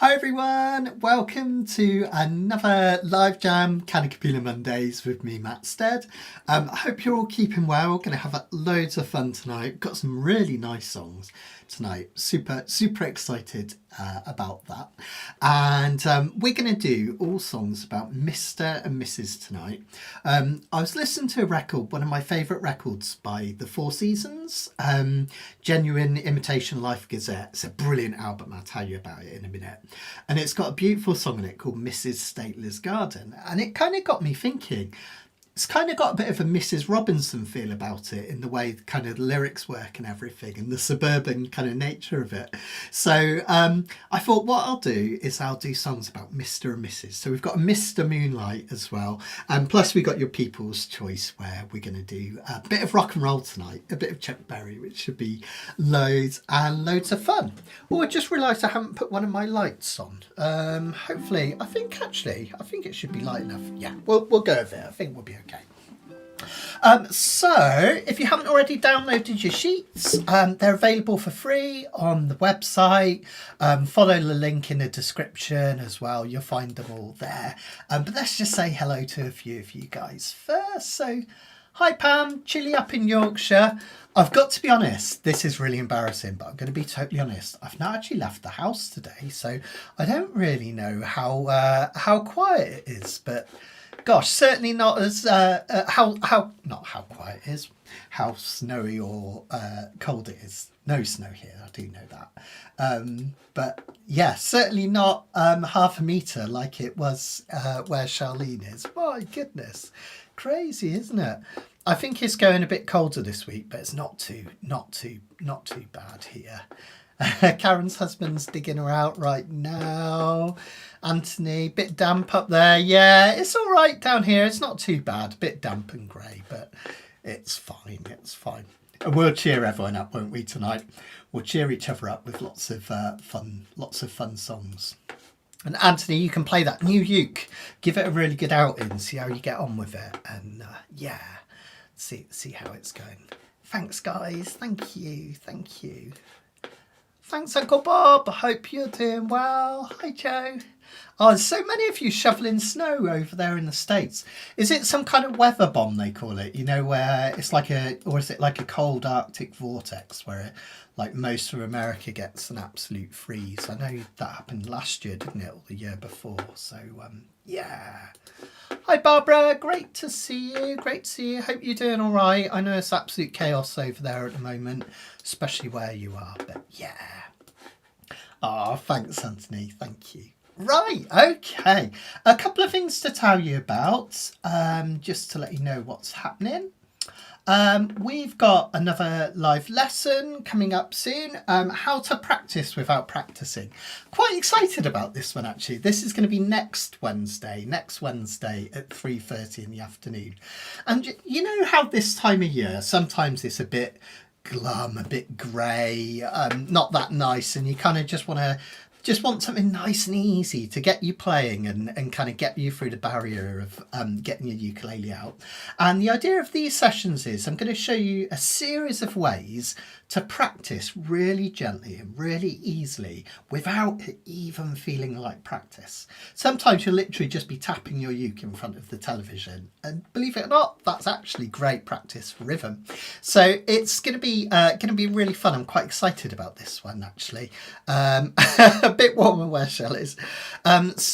Hi everyone, welcome to another live jam Kanikapila Mondays with me, Matt Stead. I hope you're all keeping well. We're going to have loads of fun tonight. Got some really nice songs tonight. Super excited about that. And we're going to do all songs about Mr. and Mrs. tonight. I was listening to a record, one of my favourite records by the Four Seasons, Genuine Imitation Life Gazette. It's a brilliant album. I'll tell you about it in a minute. And it's got a beautiful song in it called Mrs. Stateler's Garden. And it kind of got me thinking, it's kind of got a bit of a Mrs. Robinson feel about it in the way kind of the lyrics work and everything and the suburban kind of nature of it. So I thought what I'll do is I'll do songs about Mr. and Mrs. So we've got a Mr. Moonlight as well. And plus we got your People's Choice where we're going to do a bit of rock and roll tonight, a bit of Chuck Berry, which should be loads and loads of fun. Oh, I just realised I haven't put one of my lights on. Hopefully, I think it should be light enough. Yeah, we'll go with it. I think we'll be okay. So if you haven't already downloaded your sheets, they're available for free on the website. Follow the link in the description as well. You'll find them all there. But let's just say hello to a few of you guys first. So hi Pam, chilly up in Yorkshire. I've got to be honest, this is really embarrassing, but I'm going to be totally honest. I've not actually left the house today, so I don't really know how quiet it is, but gosh, certainly not as not how quiet it is, how snowy or cold it is. No snow here, I do know that. But yeah, certainly not half a metre like it was where Charlene is. My goodness, crazy, isn't it? I think it's going a bit colder this week, but it's not too bad here. Karen's husband's digging her out right now. Anthony, bit damp up there. Yeah, it's all right down here. It's not too bad. A bit damp and grey, but it's fine. It's fine. And we'll cheer everyone up, won't we, tonight? We'll cheer each other up with lots of fun songs. And Anthony, you can play that new uke. Give it a really good outing. See how you get on with it. And yeah, see how it's going. Thanks, guys. Thank you. Thanks, Uncle Bob. I hope you're doing well. Hi, Joe. Oh, there's so many of you shoveling snow over there in the States. Is it some kind of weather bomb, they call it? You know, where it's like or is it like a cold Arctic vortex where like most of America gets an absolute freeze? I know that happened last year, didn't it? Or the year before. So, yeah. Hi, Barbara. Great to see you. Hope you're doing all right. I know it's absolute chaos over there at the moment, especially where you are. But yeah. Oh, thanks, Anthony. Thank you. Right, okay. A couple of things to tell you about, just to let you know what's happening. We've got another live lesson coming up soon, how to practice without practicing. Quite excited about this one, actually. This is going to be next Wednesday at 3:30 in the afternoon. And you know how this time of year, sometimes it's a bit glum, a bit grey, not that nice, and you kind of just want something nice and easy to get you playing and kind of get you through the barrier of getting your ukulele out. And the idea of these sessions is I'm going to show you a series of ways to practice really gently and really easily without it even feeling like practice. Sometimes you'll literally just be tapping your uke in front of the television, and believe it or not, that's actually great practice for rhythm. So it's going to be really fun. I'm quite excited about this one, actually. A bit warmer where Shell is. That's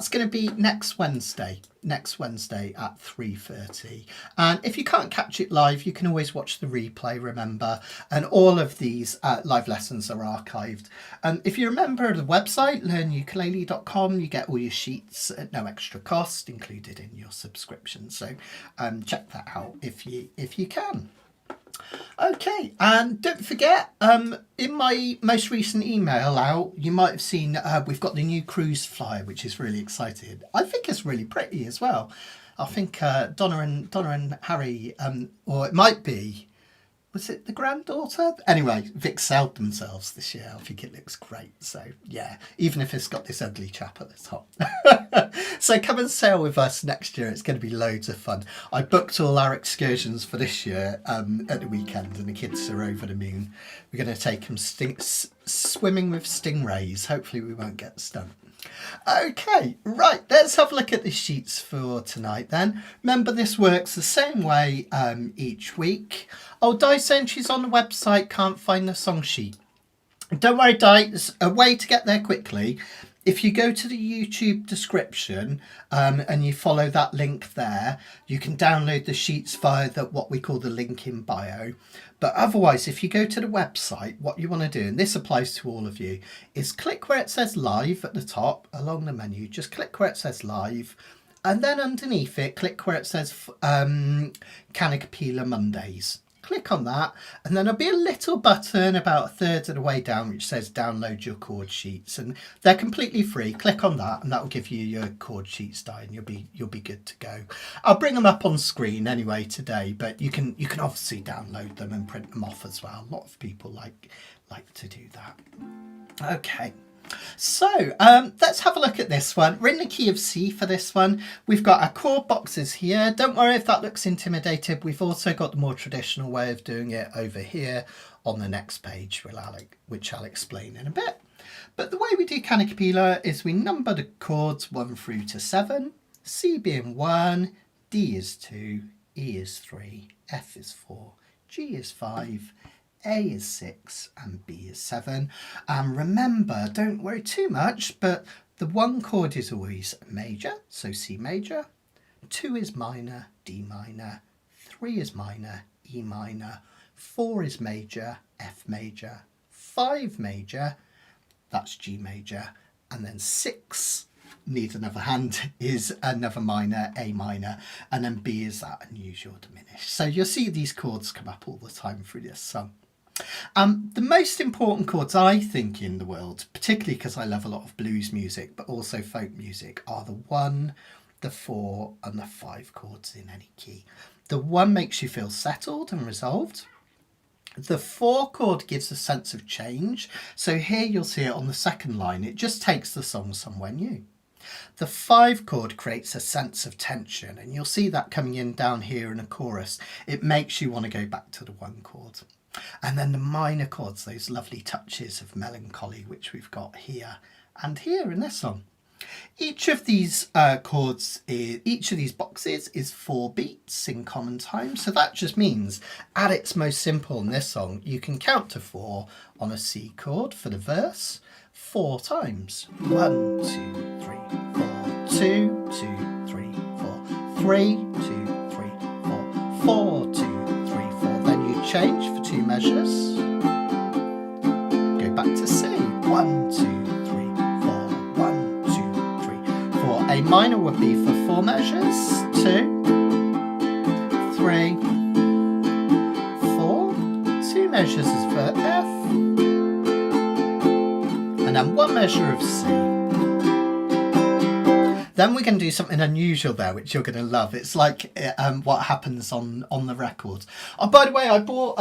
going to be next Wednesday at 3:30. And if you can't catch it live, you can always watch the replay, remember. And all of these live lessons are archived. If you're a member of the website, learnukulele.com, you get all your sheets at no extra cost included in your subscription. So check that out if you can. Okay, and don't forget, in my most recent email out, you might have seen we've got the new cruise flyer, which is really exciting. I think it's really pretty as well. I think Donna and Harry, or it might be Was it the granddaughter? Anyway, Vixelled themselves this year. I think it looks great. So yeah, even if it's got this ugly chap at the top. So come and sail with us next year. It's going to be loads of fun. I booked all our excursions for this year at the weekend, and the kids are over the moon. We're going to take them swimming with stingrays. Hopefully we won't get stung. Okay, right, let's have a look at the sheets for tonight then. Remember, this works the same way each week. Oh, Di saying she's on the website, can't find the song sheet. Don't worry, Di, there's a way to get there quickly. If you go to the YouTube description and you follow that link there, you can download the sheets via what we call the link in bio. But otherwise, if you go to the website, what you want to do, and this applies to all of you, is click where it says live at the top along the menu. Just click where it says live. And then underneath it, click where it says Kanikapila Mondays. Click on that, and then there'll be a little button about a third of the way down which says download your chord sheets, and they're completely free. Click on that and that will give you your chord sheets, Di, and you'll be good to go. I'll bring them up on screen anyway today, but you can obviously download them and print them off as well. A lot of people like to do that. Okay. So let's have a look at this one. We're in the key of C for this one. We've got our chord boxes here. Don't worry if that looks intimidating. We've also got the more traditional way of doing it over here on the next page, which I'll explain in a bit. But the way we do Kanikapila is we number the chords 1 through to 7, C being 1, D is 2, E is 3, F is 4, G is 5, A is 6 and B is 7. And remember, don't worry too much, but the 1 chord is always major, so C major, 2 is minor, D minor, 3 is minor, E minor, 4 is major, F major, 5 major, that's G major, and then 6, need another hand, is another minor, A minor, and then B is that unusual diminished. So you'll see these chords come up all the time through this song. The most important chords I think in the world, particularly because I love a lot of blues music but also folk music, are the 1, the 4 and the 5 chords in any key. The 1 makes you feel settled and resolved. The 4 chord gives a sense of change, so here you'll see it on the second line, it just takes the song somewhere new. The 5 chord creates a sense of tension, and you'll see that coming in down here in a chorus. It makes you want to go back to the 1 chord. And then the minor chords, those lovely touches of melancholy, which we've got here and here in this song. Each of these each of these boxes is 4 beats in common time. So that just means at its most simple in this song, you can count to 4 on a C chord for the verse 4 times. 1, 2, 3, 4, 2, 2, 3, 4, 3, 2, 3, 4, 4, 2, 3, 4. Then you change for 2 measures. Go back to C. 1, 2, 3, 4, 1, 2, 3, 4. A minor would be for 4 measures. 2, 3, 4. 2 measures is for F. And then 1 measure of C. Then we're going to do something unusual there, which you're going to love. It's like what happens on the records. Oh, by the way, I brought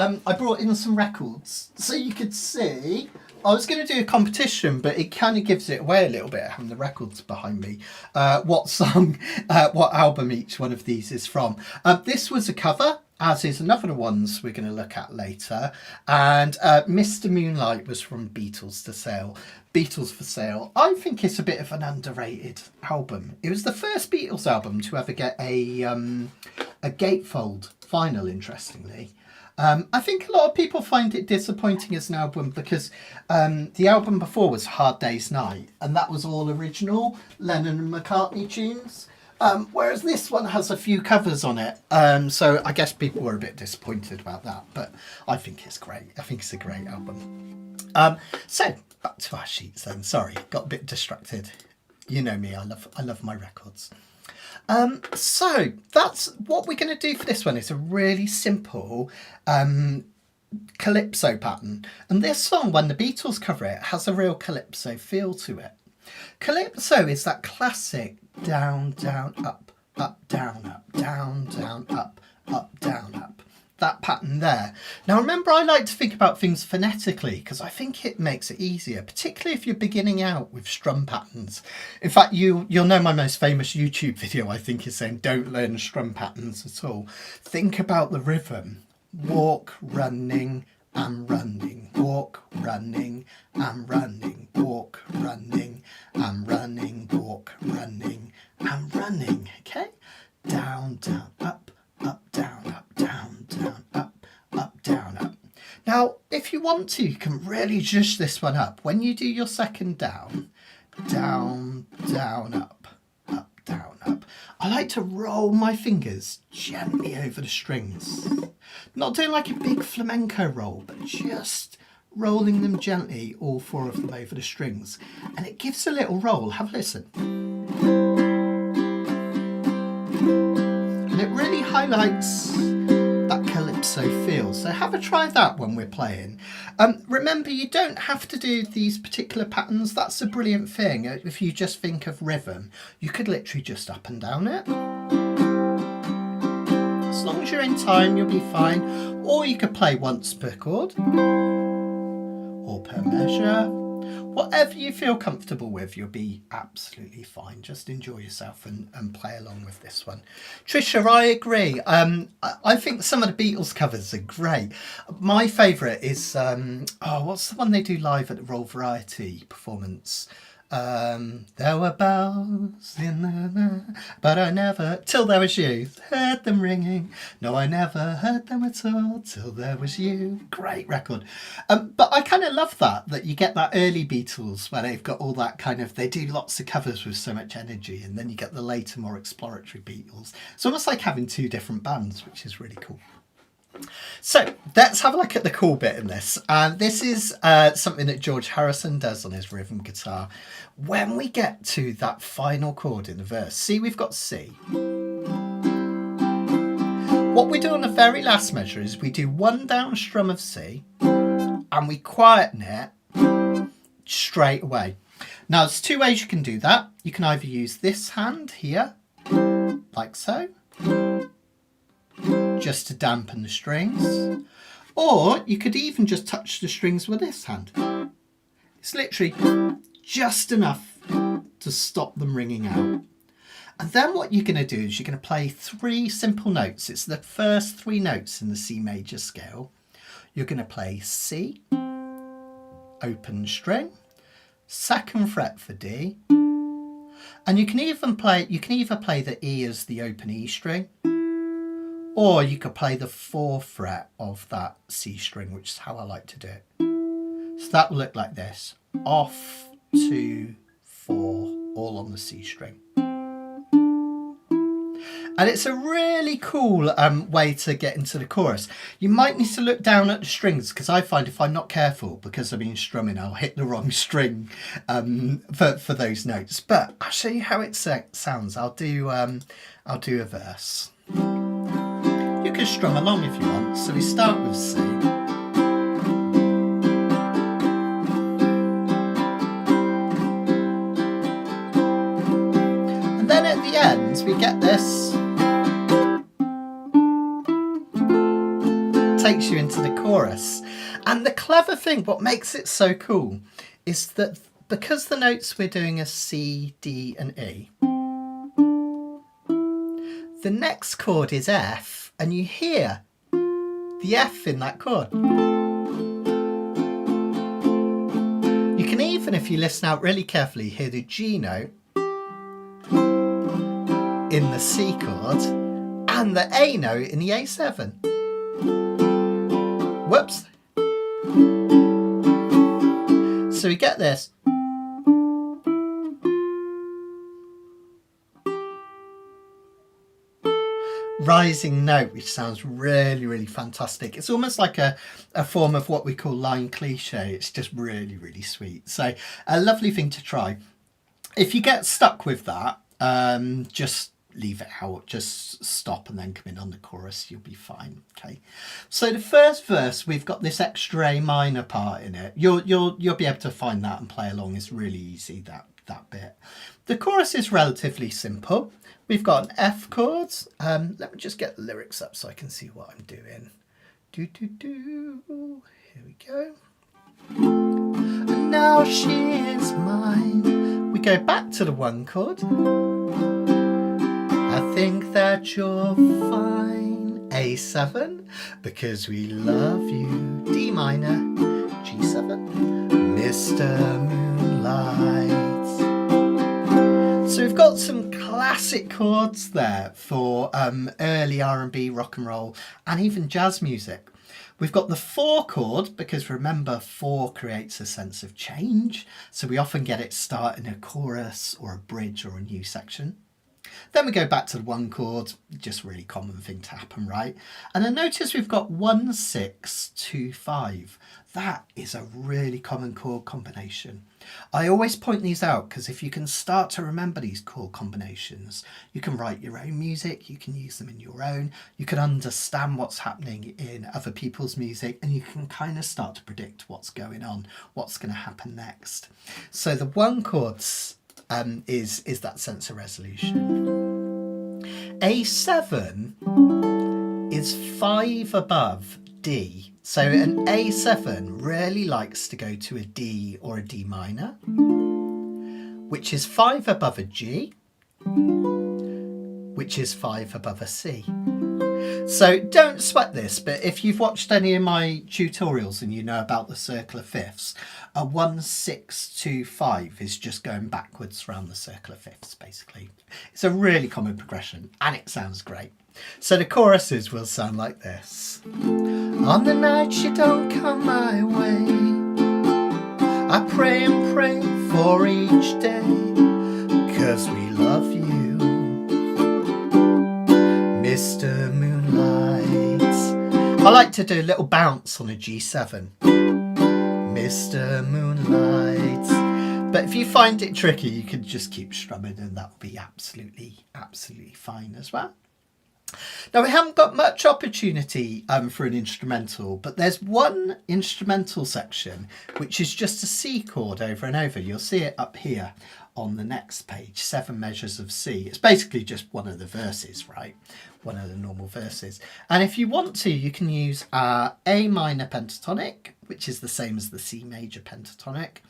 in some records so you could see. I was going to do a competition, but it kind of gives it away a little bit having the records behind me. What song, what album each one of these is from. This was a cover, as is another of the ones we're going to look at later. And Mr. Moonlight was from Beatles for Sale. I think it's a bit of an underrated album. It was the first Beatles album to ever get a gatefold vinyl, interestingly. I think a lot of people find it disappointing as an album because the album before was Hard Day's Night, and that was all original Lennon and McCartney tunes. Whereas this one has a few covers on it. So I guess people were a bit disappointed about that, but I think it's great. I think it's a great album. So back to our sheets then. Sorry, got a bit distracted. You know me, I love my records. So that's what we're going to do for this one. It's a really simple calypso pattern. And this song, when the Beatles cover it, has a real calypso feel to it. Calypso is that classic down, down, up, down, up, down, down, up, down, up. that pattern there. Now remember, I like to think about things phonetically because I think it makes it easier, particularly if you're beginning out with strum patterns. In fact, you'll know my most famous YouTube video, I think, is saying don't learn strum patterns at all. Think about the rhythm. Walk, running, I'm running. Walk, running, I'm running. Walk, running, I'm running. Walk, running, I'm running. Okay? Down, down, up, down, down, up, down, up. Now, if you want to, you can really zhuzh this one up. When you do your second down, down, down, up, down, up. I like to roll my fingers gently over the strings. Not doing like a big flamenco roll, but just rolling them gently, all 4 of them over the strings. And it gives a little roll. Have a listen. And it really highlights that calypso feel. So have a try that when we're playing. Remember, you don't have to do these particular patterns. That's a brilliant thing. If you just think of rhythm, you could literally just up and down it. As long as you're in time, you'll be fine. Or you could play once per chord or per measure. Whatever you feel comfortable with, you'll be absolutely fine. Just enjoy yourself and play along with this one. Trisha, I agree. I think some of the Beatles covers are great. My favourite is, what's the one they do live at the Royal Variety performance? There were bells in the night, but I never, till there was you, heard them ringing. No, I never heard them at all, till there was you. Great record. But I kind of love that you get that early Beatles where they've got all that kind of, they do lots of covers with so much energy, and then you get the later, more exploratory Beatles. It's almost like having 2 different bands, which is really cool. So let's have a look at the cool bit in this. And this is something that George Harrison does on his rhythm guitar. When we get to that final chord in the verse, see, we've got C. What we do on the very last measure is we do 1 down strum of C and we quieten it straight away. Now there's 2 ways you can do that. You can either use this hand here, like so, just to dampen the strings, or you could even just touch the strings with this hand. It's literally just enough to stop them ringing out. And then what you're going to do is you're going to play 3 simple notes. It's the first 3 notes in the C major scale. You're going to play C, open string, 2nd fret for D, and you can either play the E as the open E string, or you could play the 4th fret of that C string, which is how I like to do it. So that will look like this. Off, 2, 4, all on the C string. And it's a really cool way to get into the chorus. You might need to look down at the strings, because I find if I'm not careful, because I've been strumming, I'll hit the wrong string for those notes. But I'll show you how it sounds. I'll do a verse. You can strum along if you want. So we start with C. And then at the end we get this. Takes you into the chorus. And the clever thing, what makes it so cool, is that because the notes we're doing are C, D and E, the next chord is F, and you hear the F in that chord. You can even, if you listen out really carefully, hear the G note in the C chord and the A note in the A7. Whoops. So we get this. Rising note, which sounds really, really fantastic. It's almost like a form of what we call line cliche. It's just really, really sweet. So a lovely thing to try. If you get stuck with that, just leave it out, just stop and then come in on the chorus, you'll be fine. Okay, so the first verse, we've got this extra A minor part in it. You'll be able to find that and play along. It's really easy, that bit. The chorus is relatively simple. We've got an F chord. Let me just get the lyrics up so I can see what I'm doing. Do, do, do. Here we go. And now she is mine. We go back to the 1 chord. I think that you're fine. A7, because we love you. D minor, G7, Mr. Moonlight. So we've got some classic chords there for early R&B, rock and roll, and even jazz music. We've got the 4 chord, because remember 4 creates a sense of change. So we often get it start in a chorus or a bridge or a new section. Then we go back to the 1 chord, just really common thing to happen, right? And then notice we've got 1, 6, 2, 5. That is a really common chord combination. I always point these out because if you can start to remember these chord combinations, you can write your own music, you can use them in your own, you can understand what's happening in other people's music, and you can kind of start to predict what's going on, what's going to happen next. So the 1 chords is that sense of resolution. A7 is 5 above D. So an A7 really likes to go to a D or a D minor, which is 5 above a G, which is 5 above a C. So don't sweat this, but if you've watched any of my tutorials and you know about the circle of fifths, a 1, 6, 2, 5 is just going backwards around the circle of fifths, basically. It's a really common progression and it sounds great. So the choruses will sound like this. On the night you don't come my way, I pray and pray for each day, 'cause we love you, Mr. Moonlight. I like to do a little bounce on a G7. Mr. Moonlight. But if you find it tricky, you can just keep strumming and that'll be absolutely fine as well. Now, we haven't got much opportunity for an instrumental, but there's one instrumental section which is just a C chord over and over. You'll see it up here on the next page, 7 measures of C. It's basically just one of the verses, right? One of the normal verses. And if you want to, you can use A minor pentatonic, which is the same as the C major pentatonic.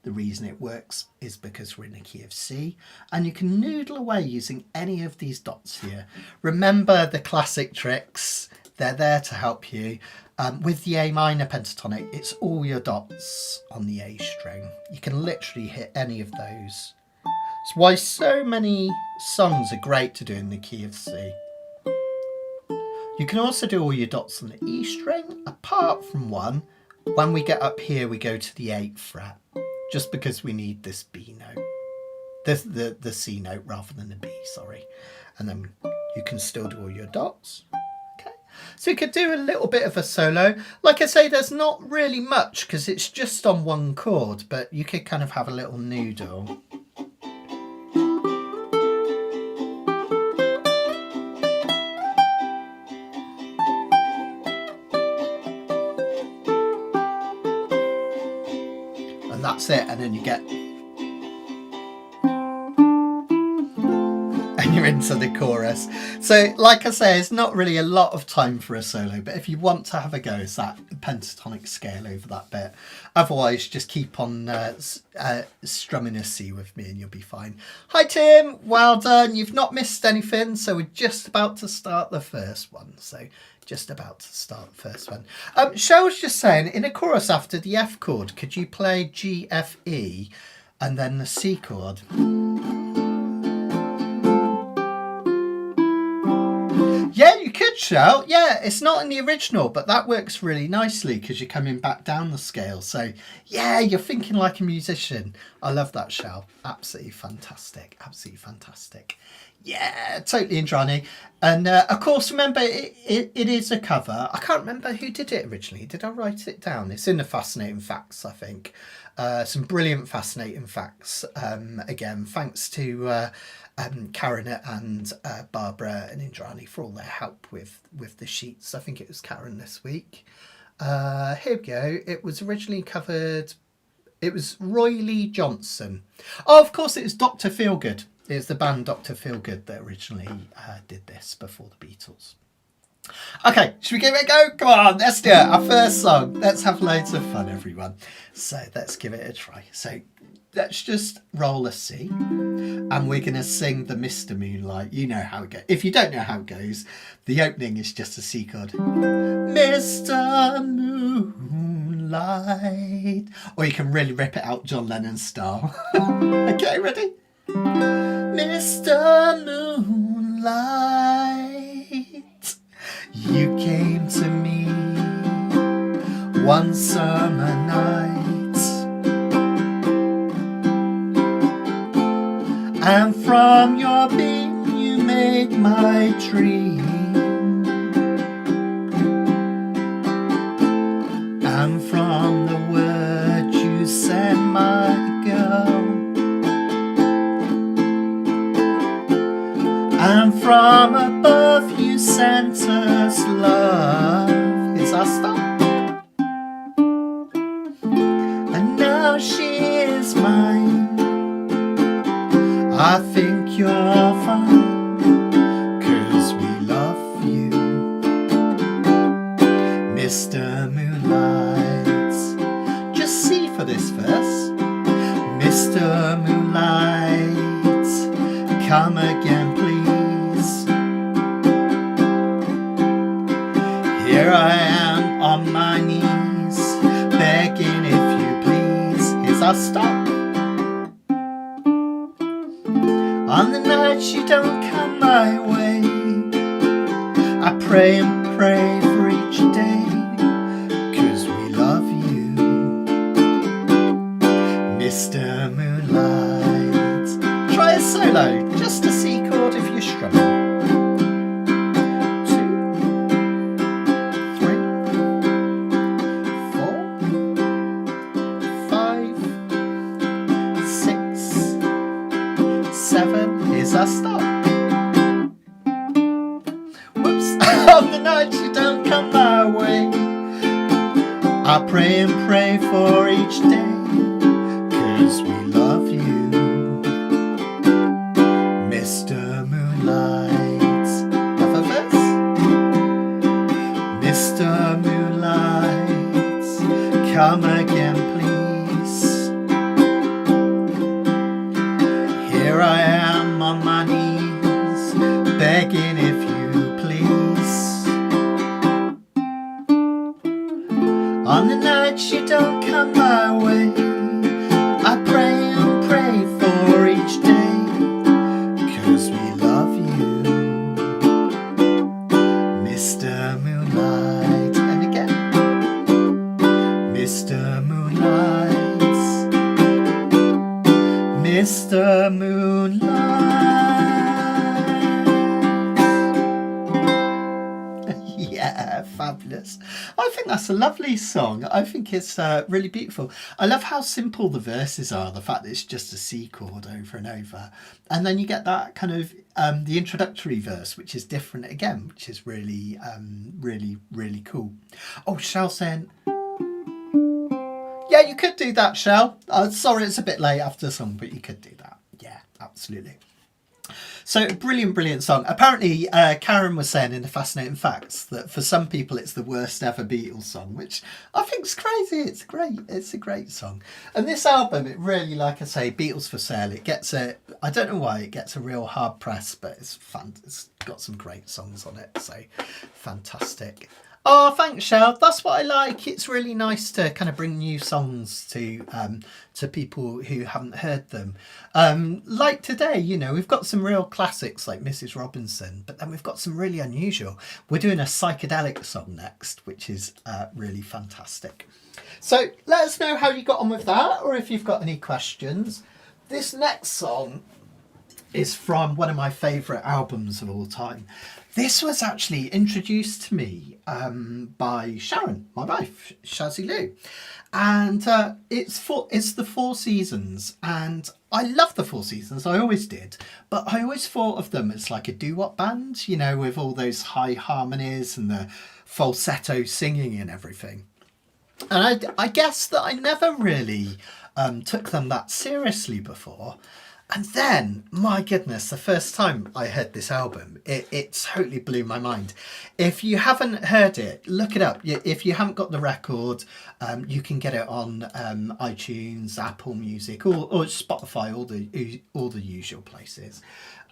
The reason it works is because we're in a key of C, and you can noodle away using any of these dots here. Remember the classic tricks, they're there to help you. With the A minor pentatonic, it's all your dots on the A string. You can literally hit any of those. It's why so many songs are great to do in the key of C. You can also do all your dots on the E string, apart from one. When we get up here, we go to the 8th fret. Just because we need this B note, the C note rather than the B, sorry. And then you can still do all your dots. Okay, so you could do a little bit of a solo. Like I say, there's not really much because it's just on 1 chord, but you could kind of have a little noodle. And that's it, and then you get, and you're into the chorus. So like I say, it's not really a lot of time for a solo, but if you want to have a go, it's that pentatonic scale over that bit. Otherwise, just keep on strumming a C with me and you'll be fine. Hi Tim, well done. You've not missed anything, so we're just about to start the first one. Cheryl's just saying, in a chorus after the F chord, could you play G, F, E and then the C chord? Yeah, you could, Cheryl. Yeah, it's not in the original, but that works really nicely because you're coming back down the scale. So yeah, you're thinking like a musician. I love that, Cheryl. Absolutely fantastic. Absolutely fantastic. Yeah, totally Indrani. And of course, remember, it is a cover. I can't remember who did it originally. Did I write it down? It's in the Fascinating Facts, I think. Some brilliant Fascinating Facts. Again, thanks to Karen and Barbara and Indrani for all their help with the sheets. I think it was Karen this week. Here we go. It was originally covered. It was Roy Lee Johnson. Oh, of course, it was Dr. Feelgood. It was the band Dr. Feelgood that originally did this before the Beatles. Okay, should we give it a go? Come on, let's do it. Our first song. Let's have loads of fun, everyone. So let's give it a try. So let's just roll a C, and we're going to sing the Mr. Moonlight. You know how it goes. If you don't know how it goes, the opening is just a C chord. Mr. Moonlight. Or you can really rip it out John Lennon style. Okay, ready? Mr. Moonlight, you came to me one summer night, and from your beam you made my dream, and from the word you said, my girl, and from above you sent us love. Here's our start. And now she is mine. I think you're fine, 'cause we love you, Mr. Moonlight. Just C for this verse. Mr. Moonlight, come again please. Here I am on my knees, begging if you please. Here's our stop. On the nights you don't come my way, I pray and pray for each day, 'cause we love you, Mr. Moonlight. Try a solo, just a C chord if you're strumming. 2, 3, 4, 5, 6, 7. Here's our stop. Whoops. On the nights you don't come my way, I pray and pray for each day, 'cause we love you, Mr. Moonlight. Have a verse. Mr. Moonlight, come again please. Here I am on my knees, begging if you please. On the nights you don't come my way, I pray and pray for each day, 'cause we love you, Mr. Moonlight. And again, Mr. Moonlight, Mr. Moonlight. Yeah, fabulous. I think that's a lovely song. I think it's really beautiful. I love how simple the verses are, the fact that it's just a C chord over and over. And then you get that kind of the introductory verse, which is different again, which is really, really cool. Oh, Shell saying, yeah, you could do that, Shell. Sorry, it's a bit late after the song, but you could do that. Yeah, absolutely. So brilliant song. Apparently, Karen was saying in the Fascinating Facts that for some people it's the worst ever Beatles song, which I think is crazy. It's great. It's a great song. And this album, it really, like I say, Beatles for Sale. It gets I don't know why it gets a real hard press, but it's fun. It's got some great songs on it. So fantastic. Oh, thanks, Shell. That's what I like. It's really nice to kind of bring new songs to people who haven't heard them. Like today, you know, we've got some real classics like Mrs. Robinson, but then we've got some really unusual. We're doing a psychedelic song next, which is really fantastic. So let us know how you got on with that, or if you've got any questions. This next song is from one of my favourite albums of all time. This was actually introduced to me by Sharon, my wife, Shazzy Lou. And it's the Four Seasons. And I love the Four Seasons, I always did. But I always thought of them as like a doo-wop band, you know, with all those high harmonies and the falsetto singing and everything. And I guess that I never really took them that seriously before. And then, my goodness, the first time I heard this album, it totally blew my mind. If you haven't heard it, look it up. If you haven't got the record, you can get it on iTunes, Apple Music, or Spotify, all the usual places.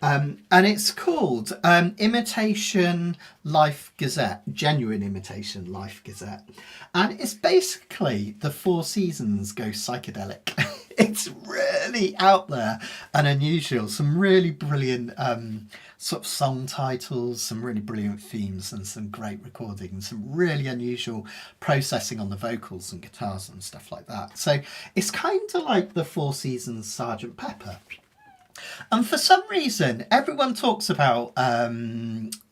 And it's called Imitation Life Gazette, Genuine Imitation Life Gazette. And it's basically the Four Seasons go psychedelic. It's really out there and unusual. Some really brilliant sort of song titles, some really brilliant themes, and some great recordings, some really unusual processing on the vocals and guitars and stuff like that. So it's kind of like the Four Seasons Sgt. Pepper. And for some reason, everyone talks about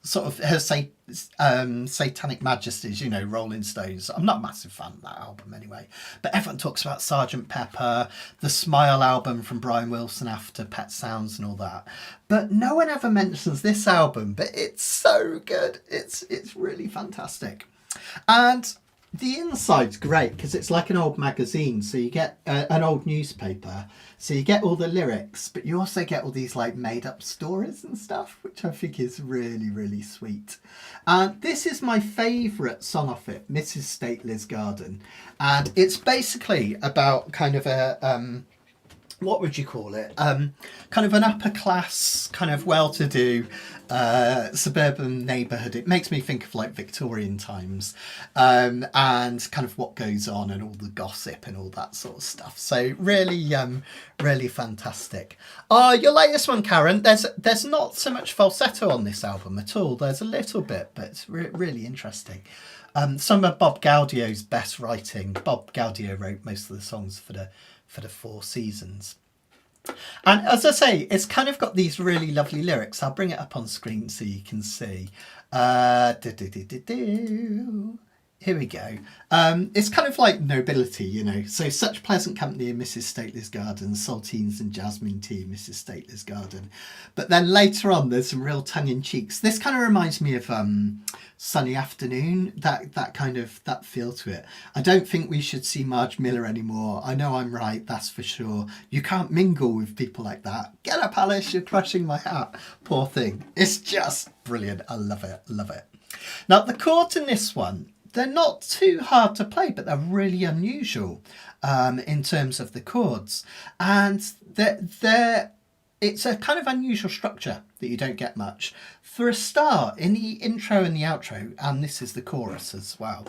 sort of her Satanic Majesties, you know, Rolling Stones. I'm not a massive fan of that album anyway. But everyone talks about Sgt. Pepper, the Smile album from Brian Wilson after Pet Sounds and all that. But no one ever mentions this album, but it's so good. It's really fantastic. And the inside's great because it's like an old magazine, so you get an old newspaper, so you get all the lyrics, but you also get all these like made up stories and stuff, which I think is really, really sweet. And this is my favourite song off it, Mrs. Stately's Garden, and it's basically about kind of a what would you call it? Kind of an upper class, kind of well-to-do suburban neighbourhood. It makes me think of like Victorian times, and kind of what goes on and all the gossip and all that sort of stuff. So really, really fantastic. Your latest one, Karen. There's not so much falsetto on this album at all. There's a little bit, but it's really interesting. Some of Bob Gaudio's best writing. Bob Gaudio wrote most of the songs for the Four Seasons. And as I say, it's kind of got these really lovely lyrics. I'll bring it up on screen so you can see. Here we go. It's kind of like nobility, you know. So such pleasant company in Mrs. Stately's garden, saltines and jasmine tea, Mrs. Stately's garden. But then later on, there's some real tongue-in-cheeks. This kind of reminds me of Sunny Afternoon, that feel to it. I don't think we should see Marge Miller anymore. I know I'm right, that's for sure. You can't mingle with people like that. Get up, Alice, you're crushing my hat. Poor thing. It's just brilliant. I love it, love it. Now, the chords in this one, they're not too hard to play, but they're really unusual in terms of the chords. And it's a kind of unusual structure that you don't get much. For a start, in the intro and the outro, and this is the chorus as well,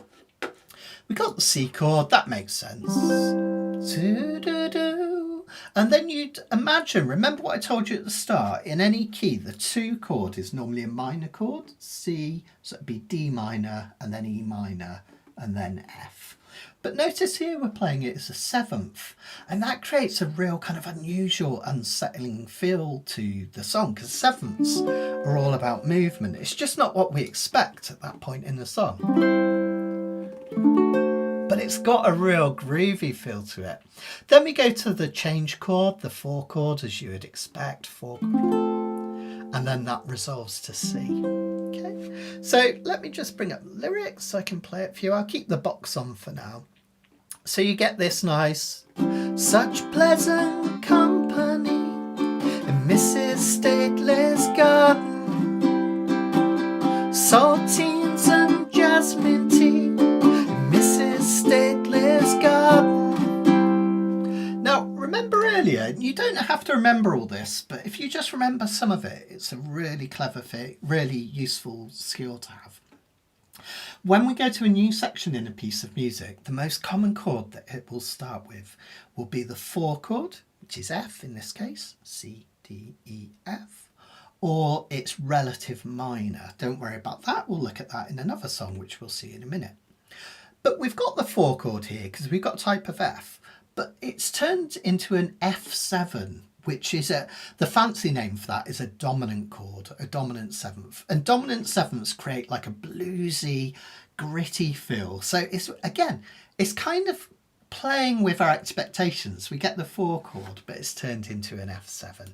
we got the C chord, that makes sense. And then you'd imagine, remember what I told you at the start, in any key, the 2 chord is normally a minor chord, C, so it'd be D minor, and then E minor, and then F. But notice here we're playing it as a 7th, and that creates a real kind of unusual, unsettling feel to the song, because 7ths are all about movement. It's just not what we expect at that point in the song. But it's got a real groovy feel to it. Then we go to the change chord, the 4 chord, as you would expect, 4 chord, and then that resolves to C. Okay, so let me just bring up the lyrics so I can play it for you. I'll keep the box on for now. So you get this nice, such pleasant company in Mrs. Stately's garden, saltines and jasmine tea, Mrs. Stately's garden. Now, remember earlier, you don't have to remember all this, but if you just remember some of it, it's a really clever thing, really useful skill to have. When we go to a new section in a piece of music, the most common chord that it will start with will be the 4 chord, which is F in this case, C, D, E, F, or its relative minor. Don't worry about that, we'll look at that in another song, which we'll see in a minute. But we've got the 4 chord here because we've got type of F, but it's turned into an F7, which is the fancy name for that is a dominant chord, a dominant 7th. And dominant 7ths create like a bluesy, gritty feel. So it's kind of playing with our expectations. We get the 4 chord, but it's turned into an F7.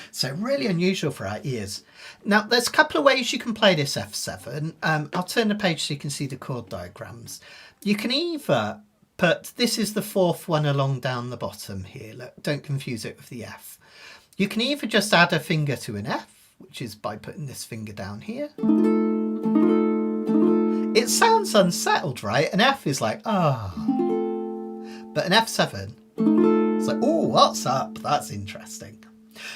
So really unusual for our ears. Now, there's a couple of ways you can play this F7. I'll turn the page so you can see the chord diagrams. You can either put, this is the 4th one along down the bottom here. Look, don't confuse it with the F. You can either just add a finger to an F, which is by putting this finger down here. It sounds unsettled, right? An F is like, ah. But an F7, it's like, oh, what's up? That's interesting.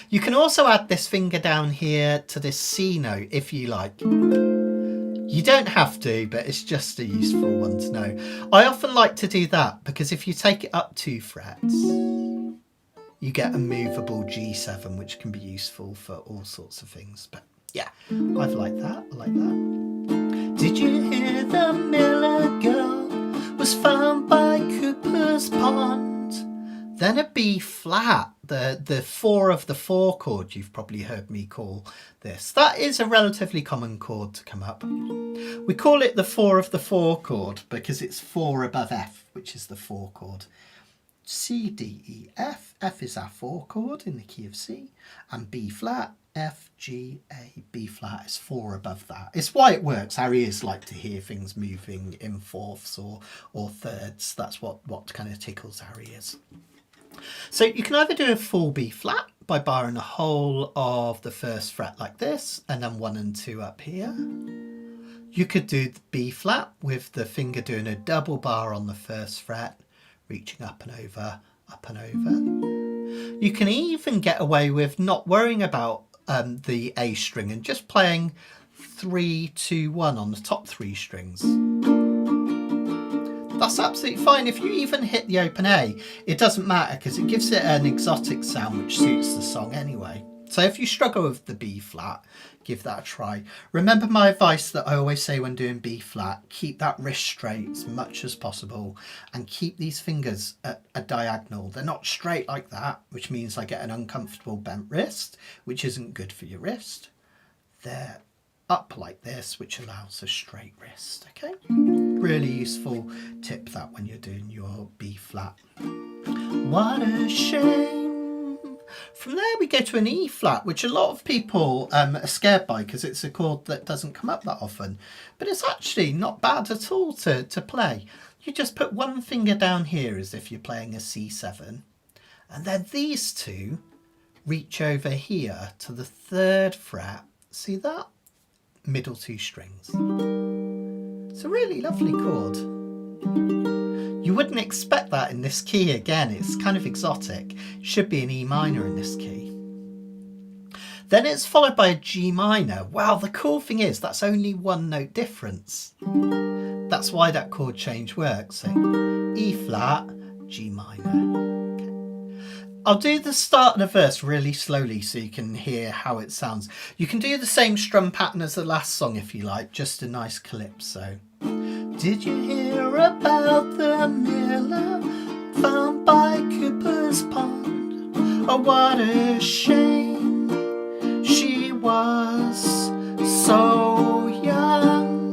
You can also add this finger down here to this C note if you like. You don't have to, but it's just a useful one to know. I often like to do that because if you take it up 2 frets, you get a movable G7, which can be useful for all sorts of things. But yeah, I've liked that. I like that. Did you hear the miller girl was found by Cooper's Pond? Then a B flat, the 4 of the 4 chord, you've probably heard me call this. That is a relatively common chord to come up. We call it the 4 of the 4 chord because it's 4 above F, which is the 4 chord. C, D, E, F. F is our 4 chord in the key of C. And B flat, F, G, A. B flat is 4 above that. It's why it works. Our ears like to hear things moving in fourths or thirds. That's what kind of tickles our ears. So you can either do a full B flat by barring the whole of the 1st fret like this, and then 1 and 2 up here. You could do the B flat with the finger doing a double bar on the 1st fret, reaching up and over, up and over. You can even get away with not worrying about the A string and just playing 3, 2, 1 on the top 3 strings. That's absolutely fine. If you even hit the open A, it doesn't matter because it gives it an exotic sound which suits the song anyway. So if you struggle with the B flat, give that a try. Remember my advice that I always say when doing B flat, keep that wrist straight as much as possible and keep these fingers at a diagonal. They're not straight like that, which means I get an uncomfortable bent wrist, which isn't good for your wrist. They're up like this, which allows a straight wrist, okay? Really useful tip that when you're doing your B flat. What a shame. From there we go to an E flat, which a lot of people are scared by because it's a chord that doesn't come up that often. But it's actually not bad at all to play. You just put one finger down here as if you're playing a C7. And then these two reach over here to the 3rd fret. See that? Middle 2 strings. It's a really lovely chord. You wouldn't expect that in this key again. It's kind of exotic. It should be an E minor in this key. Then it's followed by a G minor. Wow, the cool thing is that's only 1 note difference. That's why that chord change works. So E flat, G minor. I'll do the start of the verse really slowly so you can hear how it sounds. You can do the same strum pattern as the last song if you like, just a nice calypso. Did you hear about the miller found by Cooper's Pond? Oh, what a shame, she was so young.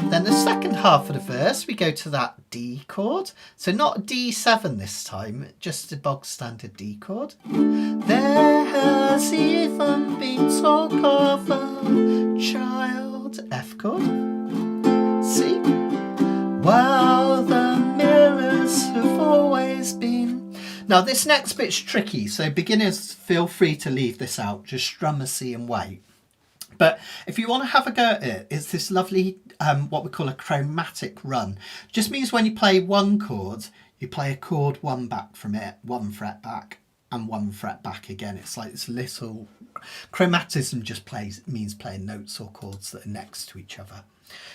Then the second half of the verse, we go to that D chord. So not a D7 this time, just a bog standard D chord. There has even been talk of a child, F chord. C. Well, the millers have always been. Now this next bit's tricky, so beginners feel free to leave this out. Just strum a C and wait. But if you want to have a go at it, it's this lovely, what we call a chromatic run. Just means when you play one chord, you play a chord 1 back from it, 1 fret back, and 1 fret back again. It's like this little chromatism just means playing notes or chords that are next to each other.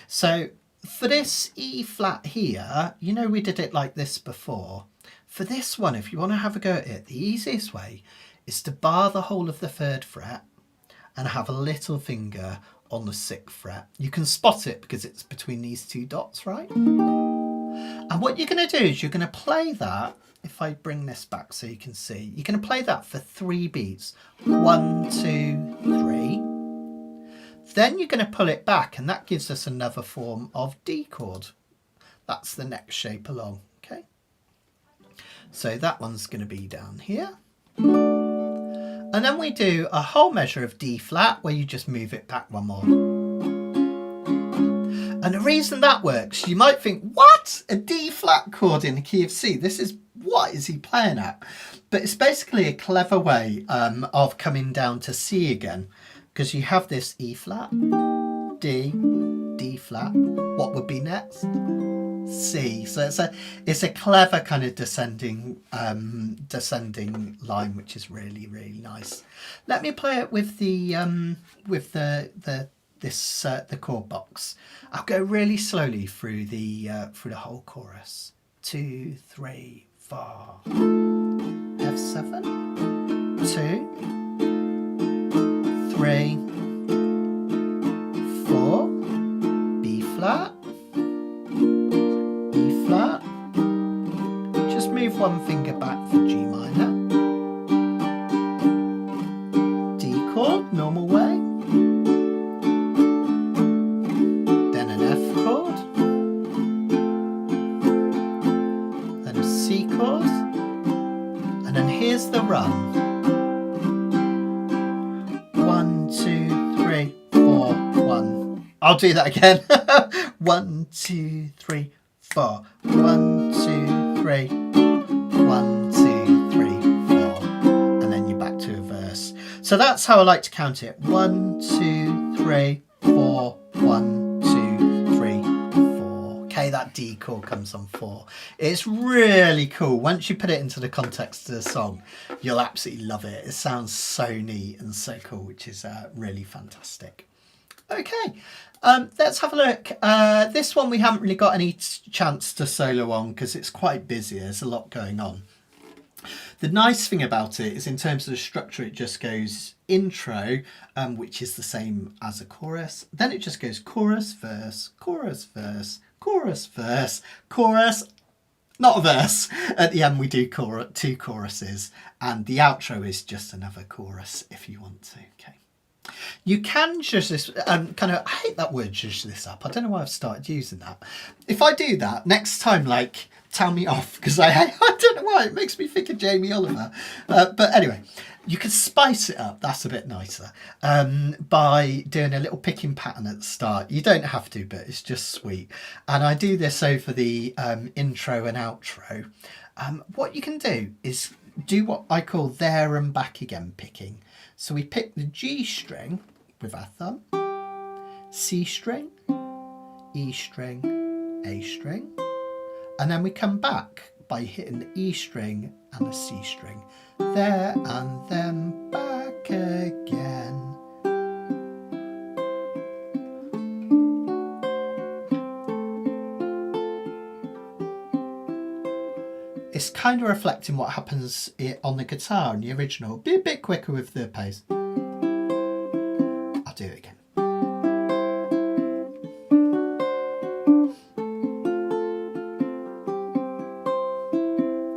So for this E flat here, you know we did it like this before. For this one, if you want to have a go at it, the easiest way is to bar the whole of the 3rd fret and have a little finger on the 6th fret. You can spot it because it's between these 2 dots, right? And what you're going to do is you're going to play that. If I bring this back so you can see, you're going to play that for 3 beats. 1, 2, 3. Then you're going to pull it back and that gives us another form of D chord. That's the next shape along, okay? So that one's going to be down here. And then we do a whole measure of D flat where you just move it back 1 more. And the reason that works, you might think, what? A D flat chord in the key of C? What is he playing at? But it's basically a clever way of coming down to C again, because you have this E flat, D, D flat. What would be next? C. So it's a clever kind of descending line, which is really, really nice. Let me play it with the chord box. I'll go really slowly through the whole chorus. 2, 3, 4. F7. 2, 3, 4. B flat. E flat. Just move one finger back for G minor. D chord, normal way. Then an F chord. Then a C chord. And then here's the run. 1, 2, 3, 4, 1. I'll do that again. 1, 2, 3, 4. 1, 2, 3. 1, 2, 3, 4. And then you're back to a verse. So that's how I like to count it. 1, 2, 3, 4. 1, 2, 3, 4. Okay, that D chord comes on 4. It's really cool. Once you put it into the context of the song, you'll absolutely love it. It sounds so neat and so cool, which is really fantastic. Okay, let's have a look. This one we haven't really got any chance to solo on because it's quite busy. There's a lot going on. The nice thing about it is in terms of the structure, it just goes intro, which is the same as a chorus. Then it just goes chorus, verse, chorus, verse, chorus, verse, chorus, not a verse. At the end we do 2 choruses, and the outro is just another chorus if you want to. Okay. You can judge this, I hate that word, judge this up. I don't know why I've started using that. If I do that, next time, like, tell me off, because I don't know why, it makes me think of Jamie Oliver. But anyway, you can spice it up, that's a bit nicer, by doing a little picking pattern at the start. You don't have to, but it's just sweet. And I do this over the intro and outro. What you can do is do what I call there and back again picking. So we pick the G string with our thumb, C string, E string, A string, and then we come back by hitting the E string and the C string. There and then back again. It's kind of reflecting what happens on the guitar in the original. Be a bit quicker with the pace. I'll do it again.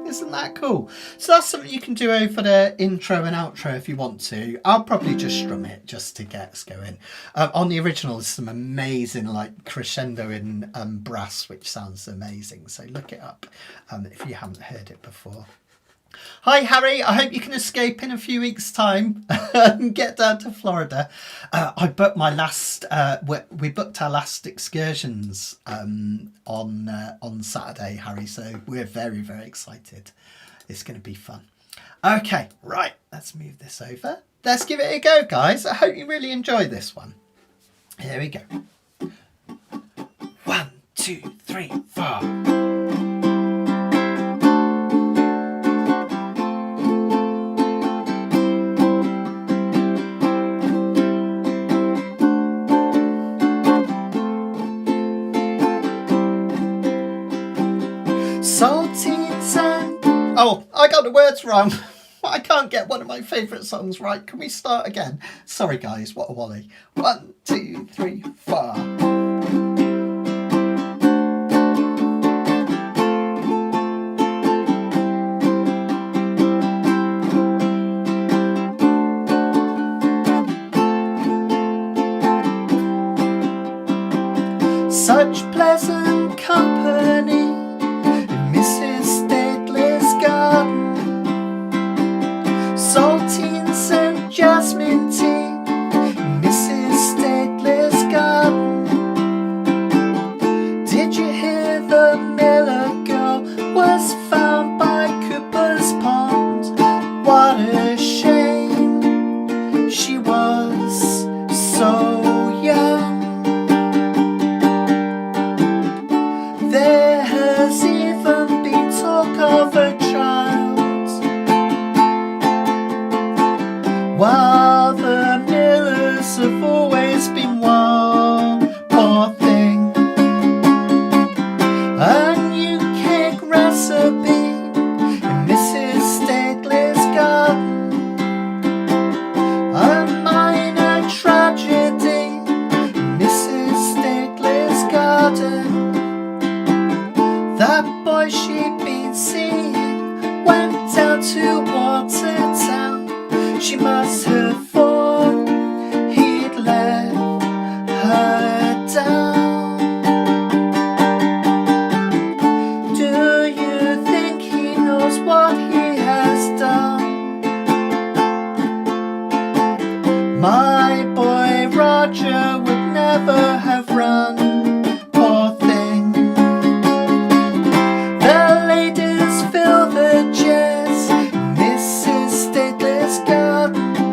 Isn't that cool? So that's something you can do over the intro and outro if you want to. I'll probably just strum it just to get us going. On the original, there's some amazing like crescendo in brass, which sounds amazing. So look it up if you haven't heard it before. Hi Harry, I hope you can escape in a few weeks' time and get down to Florida. I booked my last, we booked our last excursions on Saturday, Harry, so we're very, very excited. It's going to be fun. Okay, right, let's move this over. Let's give it a go, guys. I hope you really enjoy this one. Here we go. 1, 2, 3, 4. Saltines and... Oh, I got the words wrong. I can't get one of my favourite songs right. Can we start again? Sorry guys, what a wally. 1, 2, 3, 4. Such pleasant company in Mrs. Stately's garden. Saltines and jasmine tea in Mrs. Stately's garden. to Watertown. She must have thought he'd let her down. Do you think he knows what he has done? My boy Roger would never have run. Poor thing. The ladies fill the chairs in Mrs. Stately's garden.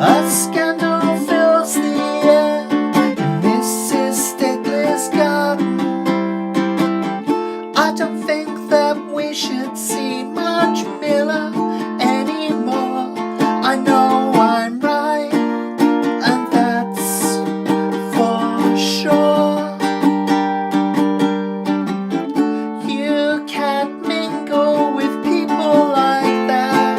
A scandal fills the air in Mrs. Stately's garden. I don't think that we should see much Miller anymore. I know I'm right, and that's for sure. You can't mingle with people like that.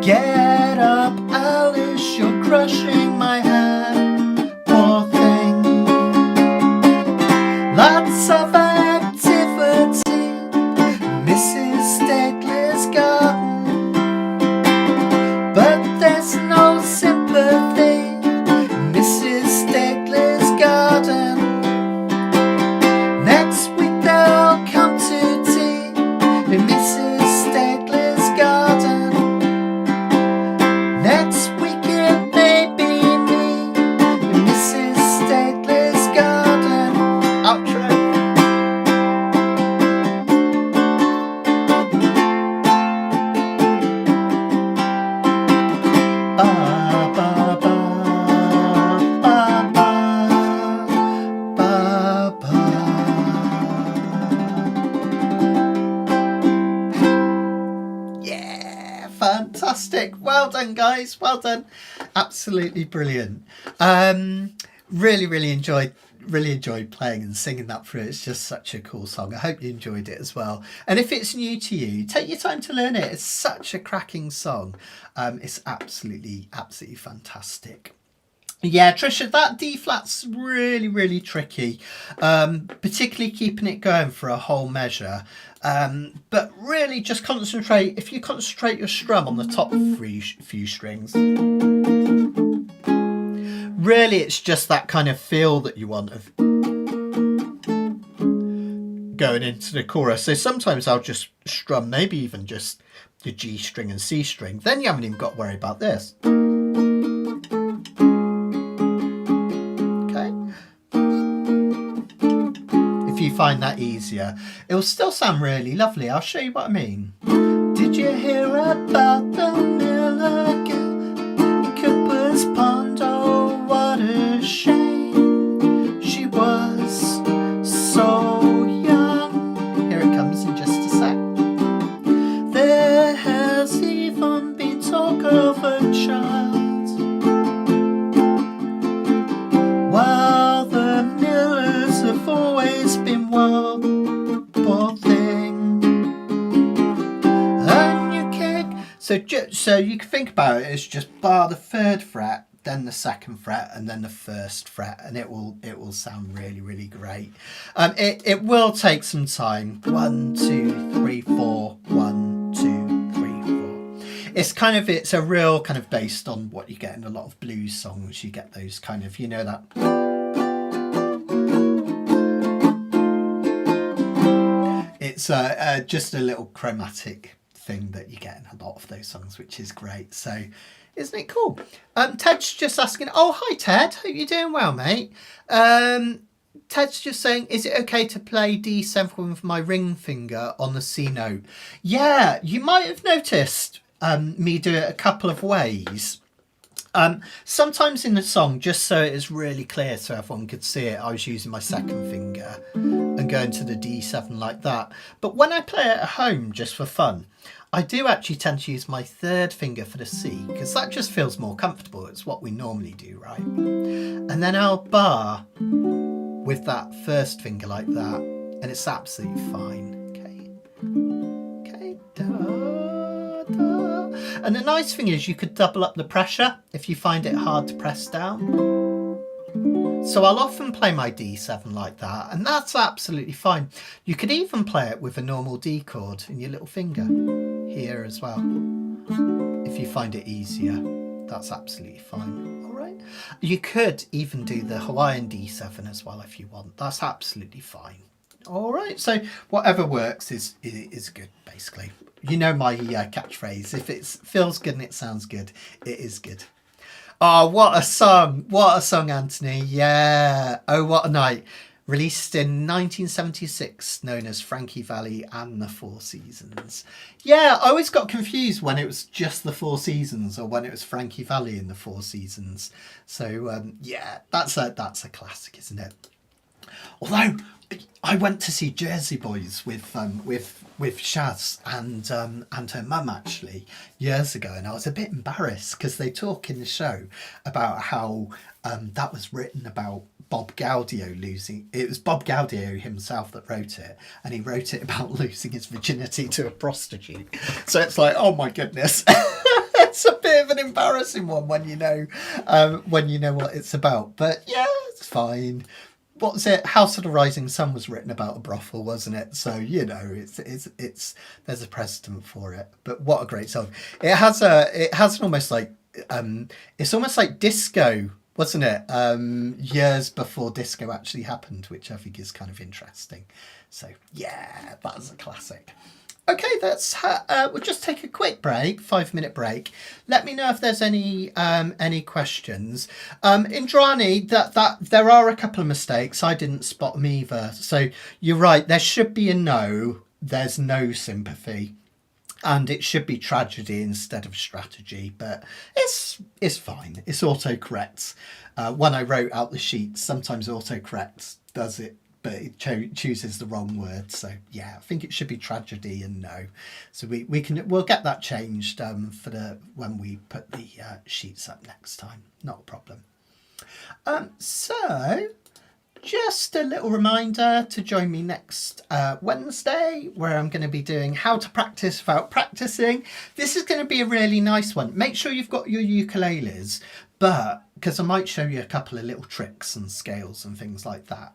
Get up, Alice, you're crushing my hand. Poor thing. Lots of activity, Mrs. Stately's garden, but there's no sympathy, Mrs. Stately's garden. Next week they'll come to tea in Mrs. Stately's garden. Next week it may be me in Mrs. Stately's garden. Outro. Ba, ba, ba, ba, ba, ba, ba. Yeah, fantastic. Well done, guys. Well done. Absolutely brilliant. Really enjoyed playing and singing that through. It's just such a cool song. I hope you enjoyed it as well. And if it's new to you, take your time to learn it. It's such a cracking song. It's absolutely fantastic. Yeah, Trisha, that D flat's really tricky, particularly keeping it going for a whole measure. But really just concentrate, if you concentrate your strum on the top few strings, really it's just that kind of feel that you want of going into the chorus. So sometimes I'll just strum maybe even just the G string and C string, then you haven't even got to worry about this. Okay. If you find that easier, it'll still sound really lovely. I'll show you what I mean. Did you hear about the Miller girl in Cooper's Pond? Oh, what a shame. She was so young. Here it comes in just a sec. There has even been talk of a child, while the Millers have always been wild. Poor thing. A new cake. So you can think about it as just bar the 3rd fret, then the 2nd fret, and then the 1st fret, and it will sound really great. It will take some time. 1, 2, 3, 4. 1, 2, 3, 4. It's a real kind of based on what you get in a lot of blues songs. You get those kind of, you know, that. It's just a little chromatic thing that you get in a lot of those songs, which is great. So isn't it cool? Ted's just asking, oh hi Ted, hope you're doing well, mate. Ted's just saying, is it okay to play D7 with my ring finger on the C note? Yeah, you might have noticed me do it a couple of ways. Sometimes in the song, just so it is really clear so everyone could see it, I was using my 2nd finger and going to the D7 like that. But when I play it at home just for fun, I do actually tend to use my 3rd finger for the C, because that just feels more comfortable. It's what we normally do, right? And then I'll bar with that 1st finger like that, and it's absolutely fine. Okay, da, da. And the nice thing is you could double up the pressure if you find it hard to press down. So I'll often play my D7 like that, and that's absolutely fine. You could even play it with a normal D chord in your little finger here as well. If you find it easier, that's absolutely fine. All right. You could even do the Hawaiian D7 as well if you want. That's absolutely fine. All right. So whatever works is good, basically. You know my catchphrase. If it feels good and it sounds good, it is good. Oh, what a song. What a song, Anthony. Yeah. Oh, what a night. Released in 1976, known as Frankie Valli and the Four Seasons. Yeah, I always got confused when it was just the Four Seasons or when it was Frankie Valli and the Four Seasons. So, yeah, that's a classic, isn't it? Although I went to see Jersey Boys with Shaz and her mum actually years ago, and I was a bit embarrassed because they talk in the show about how that was written about Bob Gaudio losing. It was Bob Gaudio himself that wrote it, and he wrote it about losing his virginity to a prostitute. So it's like, oh my goodness. It's a bit of an embarrassing one when you know what it's about. But yeah, it's fine. What was it? House of the Rising Sun was written about a brothel, wasn't it? So you know, it's there's a precedent for it. But what a great song! It has an almost like it's almost like disco, wasn't it? Years before disco actually happened, which I think is kind of interesting. So yeah, that was a classic. Okay, we'll just take a quick break, 5-minute break. Let me know if there's any questions. Indrani, that there are a couple of mistakes. I didn't spot them either. So you're right. There should be a no. There's no sympathy, and it should be tragedy instead of strategy. But it's fine. It's autocorrect. When I wrote out the sheets, sometimes autocorrect does it, but it chooses the wrong word. So yeah, I think it should be tragedy and no. So we'll get that changed for when we put the sheets up next time. Not a problem. So just a little reminder to join me next Wednesday, where I'm going to be doing how to practice without practicing. This is going to be a really nice one. Make sure you've got your ukuleles, but because I might show you a couple of little tricks and scales and things like that.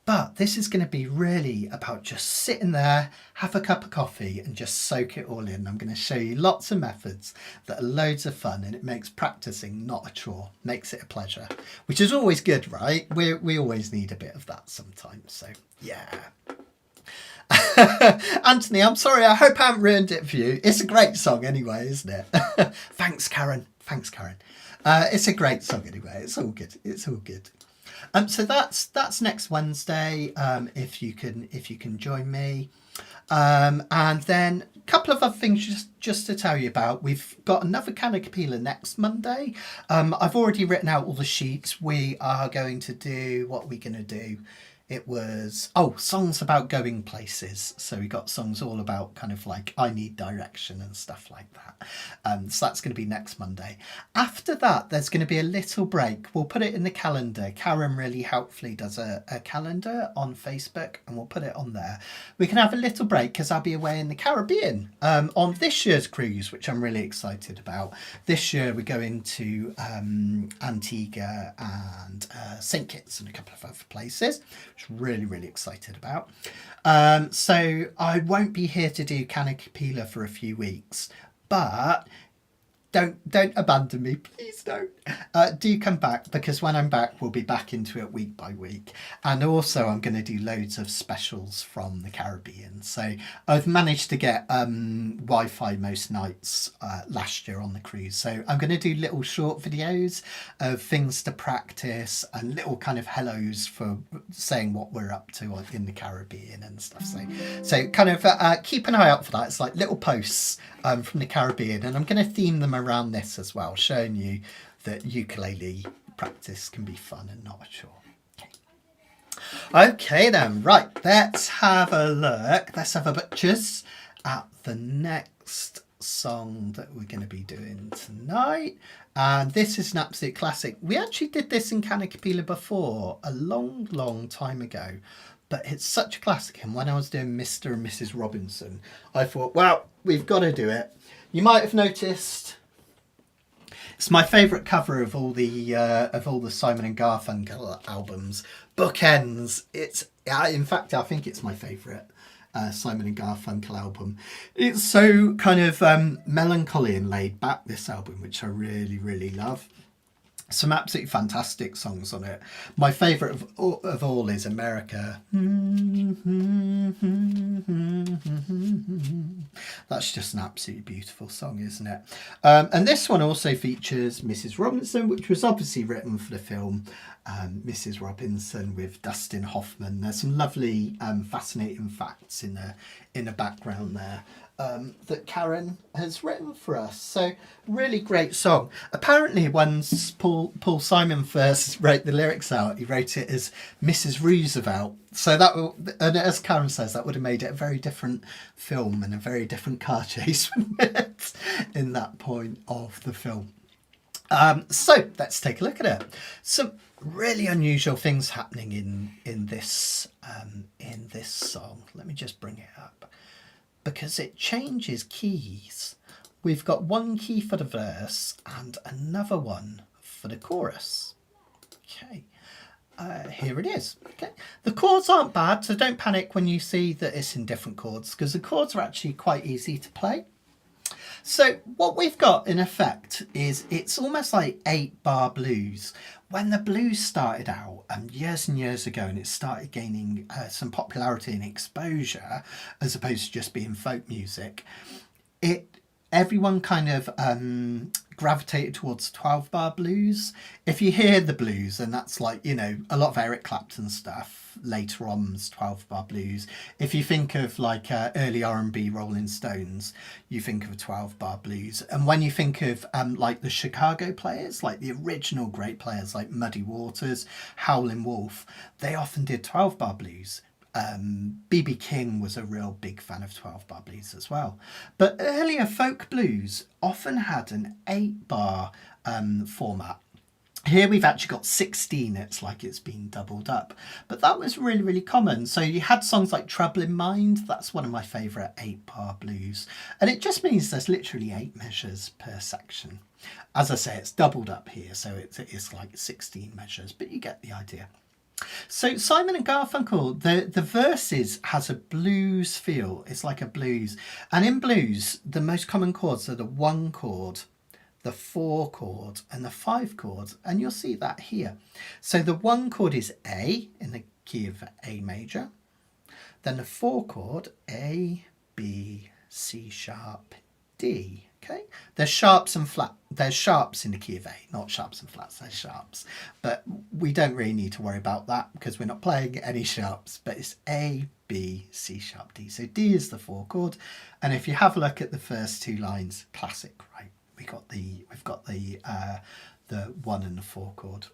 But this is going to be really about just sitting there, have a cup of coffee and just soak it all in. I'm going to show you lots of methods that are loads of fun, and it makes practicing not a chore, makes it a pleasure, which is always good, right? We always need a bit of that sometimes. So yeah. Anthony, I'm sorry, I hope I haven't ruined it for you. It's a great song anyway, isn't it? Thanks, Karen. It's a great song anyway. It's all good. So that's next Wednesday. If you can join me, and then a couple of other things just to tell you about. We've got another Kanikapila next Monday. I've already written out all the sheets. We are going to do what we're going to do. It was songs about going places. So we got songs all about kind of like I need direction and stuff like that. So that's going to be next Monday. After that, there's going to be a little break. We'll put it in the calendar. Karen really helpfully does a calendar on Facebook, and we'll put it on there. We can have a little break because I'll be away in the Caribbean on this year's cruise, which I'm really excited about. This year we're going to Antigua and St. Kitts and a couple of other places, which I'm really excited about. So I won't be here to do Kanikapila for a few weeks, but don't abandon me, please don't. Do come back, because when I'm back, we'll be back into it week by week. And also I'm going to do loads of specials from the Caribbean. So I've managed to get Wi-Fi most nights last year on the cruise. So I'm going to do little short videos of things to practice and little kind of hellos for saying what we're up to in the Caribbean and stuff. So kind of keep an eye out for that. It's like little posts from the Caribbean, and I'm going to theme them around this as well, showing you that ukulele practice can be fun and not a chore. Okay then, right, let's have a look. Let's have a butchers at the next song that we're going to be doing tonight. And this is an absolute classic. We actually did this in Kanikapila before, a long time ago. But it's such a classic, and when I was doing Mr. and Mrs. Robinson, I thought, well, we've got to do it. You might have noticed It's my favourite cover of all the Simon and Garfunkel albums. Bookends. It's in fact, I think it's my favourite Simon and Garfunkel album. It's so kind of melancholy and laid back, this album, which I really, really love. Some absolutely fantastic songs on it. My favourite of all is America. That's just an absolutely beautiful song, isn't it? And this one also features Mrs. Robinson, which was obviously written for the film Mrs. Robinson with Dustin Hoffman. There's some lovely, fascinating facts in the background there. That Karen has written for us. So really great song. Apparently once Paul Simon first wrote the lyrics out, he wrote it as Mrs. Roosevelt. So that, and as Karen says, that would have made it a very different film and a very different car chase in that point of the film. So let's take a look at it. Some really unusual things happening in this song. Let me just bring it up, because it changes keys. We've got one key for the verse and another one for the chorus. Okay, here it is. Okay, the chords aren't bad, so don't panic when you see that it's in different chords, because the chords are actually quite easy to play. So what we've got in effect is it's almost like 8-bar blues. When the blues started out years and years ago, and it started gaining some popularity and exposure as opposed to just being folk music, everyone kind of gravitated towards 12-bar blues. If you hear the blues, and that's like, you know, a lot of Eric Clapton stuff later on is 12-bar blues. If you think of like early R&B Rolling Stones, you think of a 12-bar blues. And when you think of like the Chicago players, like the original great players like Muddy Waters, Howlin' Wolf, they often did 12-bar blues. B.B. King was a real big fan of 12-bar blues as well. But earlier folk blues often had an 8-bar format. Here we've actually got 16, it's like it's been doubled up. But that was really, really common. So you had songs like Trouble in Mind, that's one of my favourite 8-bar blues. And it just means there's literally 8 measures per section. As I say, it's doubled up here, so it's like 16 measures, but you get the idea. So Simon and Garfunkel, the verses has a blues feel. It's like a blues. And in blues, the most common chords are the 1 chord, the 4 chord and the 5 chord. And you'll see that here. So the 1 chord is A in the key of A major. Then the 4 chord, A, B, C sharp, D. Okay, there's sharps and flat. There's sharps in the key of A, not sharps and flats. There's sharps, but we don't really need to worry about that because we're not playing any sharps. But it's A, B, C sharp, D. So D is the 4 chord, and if you have a look at the first 2 lines, classic, right? We've got the 1 and the 4 chord.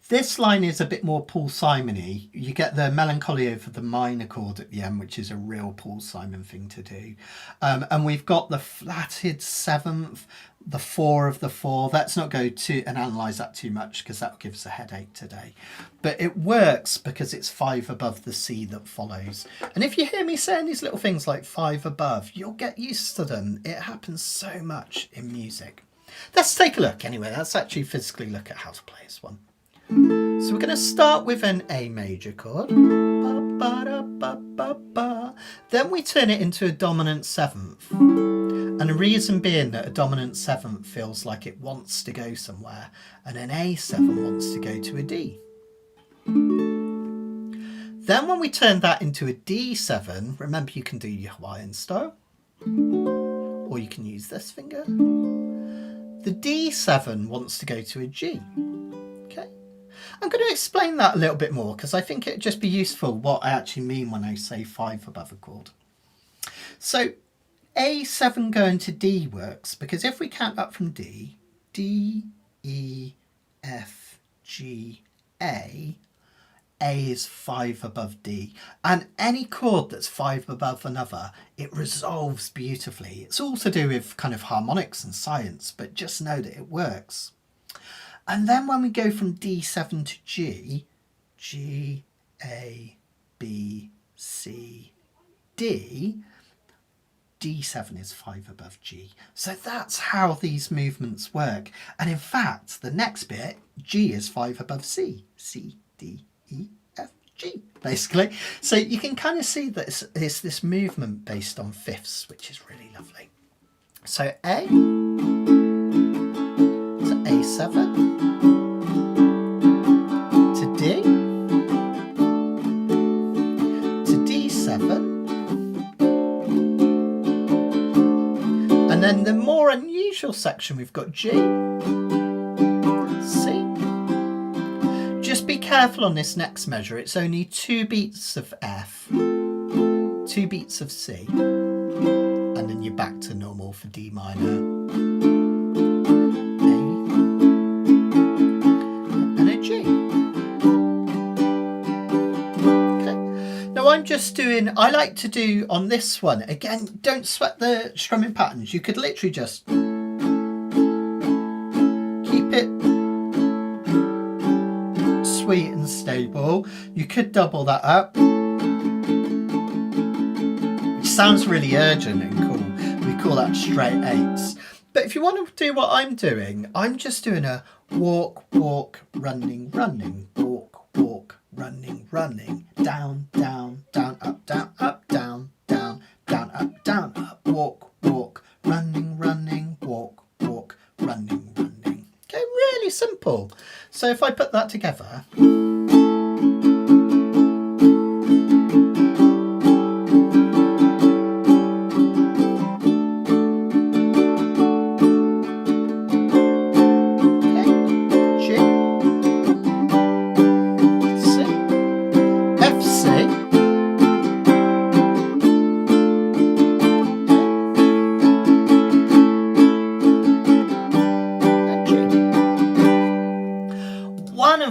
This line is a bit more Paul Simon-y. You get the melancholy over the minor chord at the end, which is a real Paul Simon thing to do. And we've got the flatted 7th, the 4 of the 4. Let's not go to and analyse that too much because that gives us a headache today. But it works because it's 5 above the C that follows. And if you hear me saying these little things like 5 above, you'll get used to them. It happens so much in music. Let's take a look anyway. Let's actually physically look at how to play this one. So we're going to start with an A major chord. Then we turn it into a dominant 7th. And the reason being that a dominant 7th feels like it wants to go somewhere, and an A7 wants to go to a D. Then when we turn that into a D7, remember you can do your Hawaiian style, or you can use this finger. The D7 wants to go to a G. Okay. I'm going to explain that a little bit more because I think it'd just be useful what I actually mean when I say 5 above a chord. So A7 going to D works because if we count up from D, D, E, F, G, A is 5 above D. And any chord that's 5 above another, it resolves beautifully. It's all to do with kind of harmonics and science, but just know that it works. And then when we go from D7 to G, G, A, B, C, D, D7 is 5 above G. So that's how these movements work. And in fact, the next bit, G is 5 above C. C, D, E, F, G, basically. So you can kind of see that it's this movement based on fifths, which is really lovely. So A, so A7, to D, to D7, and then the more unusual section, we've got G, C. Just be careful on this next measure. It's only 2 beats of F, 2 beats of C, and then you're back to normal for D minor, A, and a G. Okay. Now I'm just doing, I like to do on this one, again, don't sweat the strumming patterns. You could literally just keep it sweet and stable. You could double that up, which sounds really urgent and cool. We call that straight eights. But if you want to do what I'm doing, I'm just doing a walk, walk, running, running, walk, walk, running, running, down, down, down, up, down, up, down, down, down, up, down, up, walk, walk, running, running, walk, walk, running, running. Okay, really simple. So if I put that together,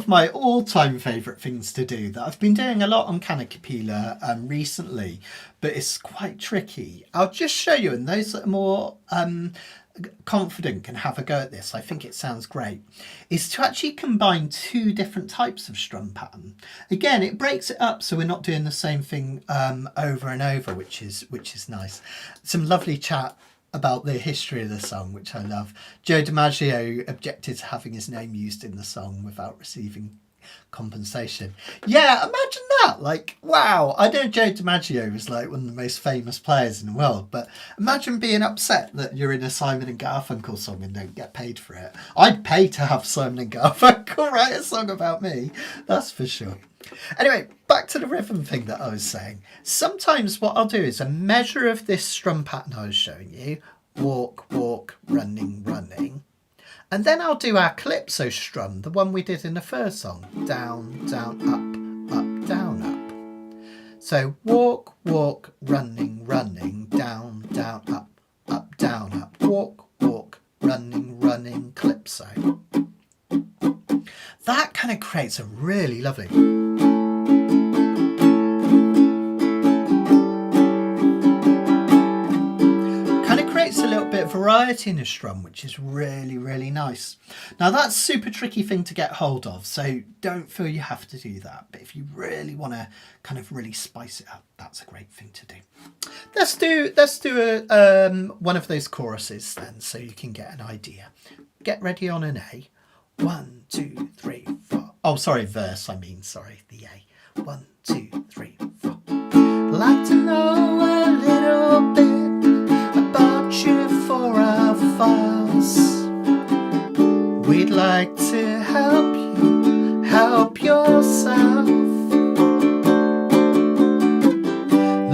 my all-time favourite things to do that I've been doing a lot on Kanikapila recently, but it's quite tricky. I'll just show you, and those that are more confident can have a go at this. I think it sounds great. Is to actually combine 2 different types of strum pattern. Again, it breaks it up so we're not doing the same thing over and over, which is nice. Some lovely chat about the history of the song, which I love. Joe DiMaggio objected to having his name used in the song without receiving compensation. Yeah, imagine that. Like, wow. I know Joe DiMaggio was like one of the most famous players in the world, but imagine being upset that you're in a Simon and Garfunkel song and don't get paid for it. I'd pay to have Simon and Garfunkel write a song about me, that's for sure. Anyway, back to the rhythm thing that I was saying. Sometimes what I'll do is a measure of this strum pattern I was showing you. Walk, walk, running, running. And then I'll do our calypso strum, the one we did in the first song. Down, down, up, up, down, up. So walk, walk, running, running, down, down, up, down, up. Walk, walk, running, running, calypso. That kind of creates a really lovely... creates a little bit of variety in a strum, which is really, really nice. Now that's a super tricky thing to get hold of, so don't feel you have to do that. But if you really want to kind of really spice it up, that's a great thing to do. Let's do one of those choruses then, so you can get an idea. Get ready on an A. 1, 2, 3, 4. Oh, sorry, verse. I mean, sorry, the A. 1, 2, 3, 4. Like to know a little bit about you for our files. We'd like to help you help yourself.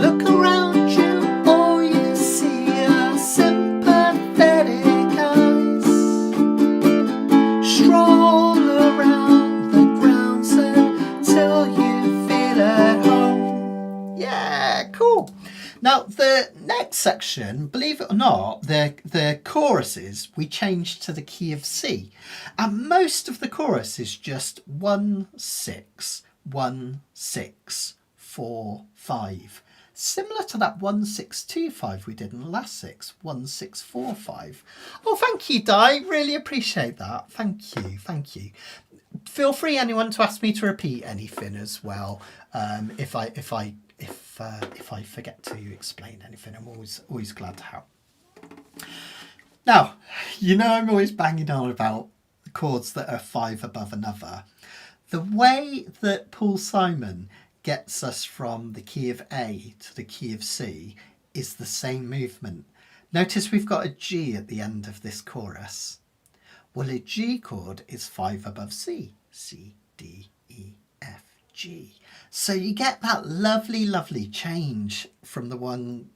Look around you, all you see are sympathetic eyes. Stroll around the grounds until you feel at home. Yeah, cool. Now, the next section, believe it or not, the choruses, we changed to the key of C. And most of the chorus is just 1, 6, 1, 6, 4, 5. Similar to that 1, 6, 2, 5 we did in the last 6, 1, 6, 4, 5. Oh, thank you, Di. Really appreciate that. Thank you. Thank you. Feel free, anyone, to ask me to repeat anything as well. If if I forget to explain anything. I'm always glad to help. Now, you know I'm always banging on about chords that are 5 above another. The way that Paul Simon gets us from the key of A to the key of C is the same movement. Notice we've got a G at the end of this chorus. Well, a G chord is 5 above C. C, D, E, F, G. So you get that lovely, lovely change from the one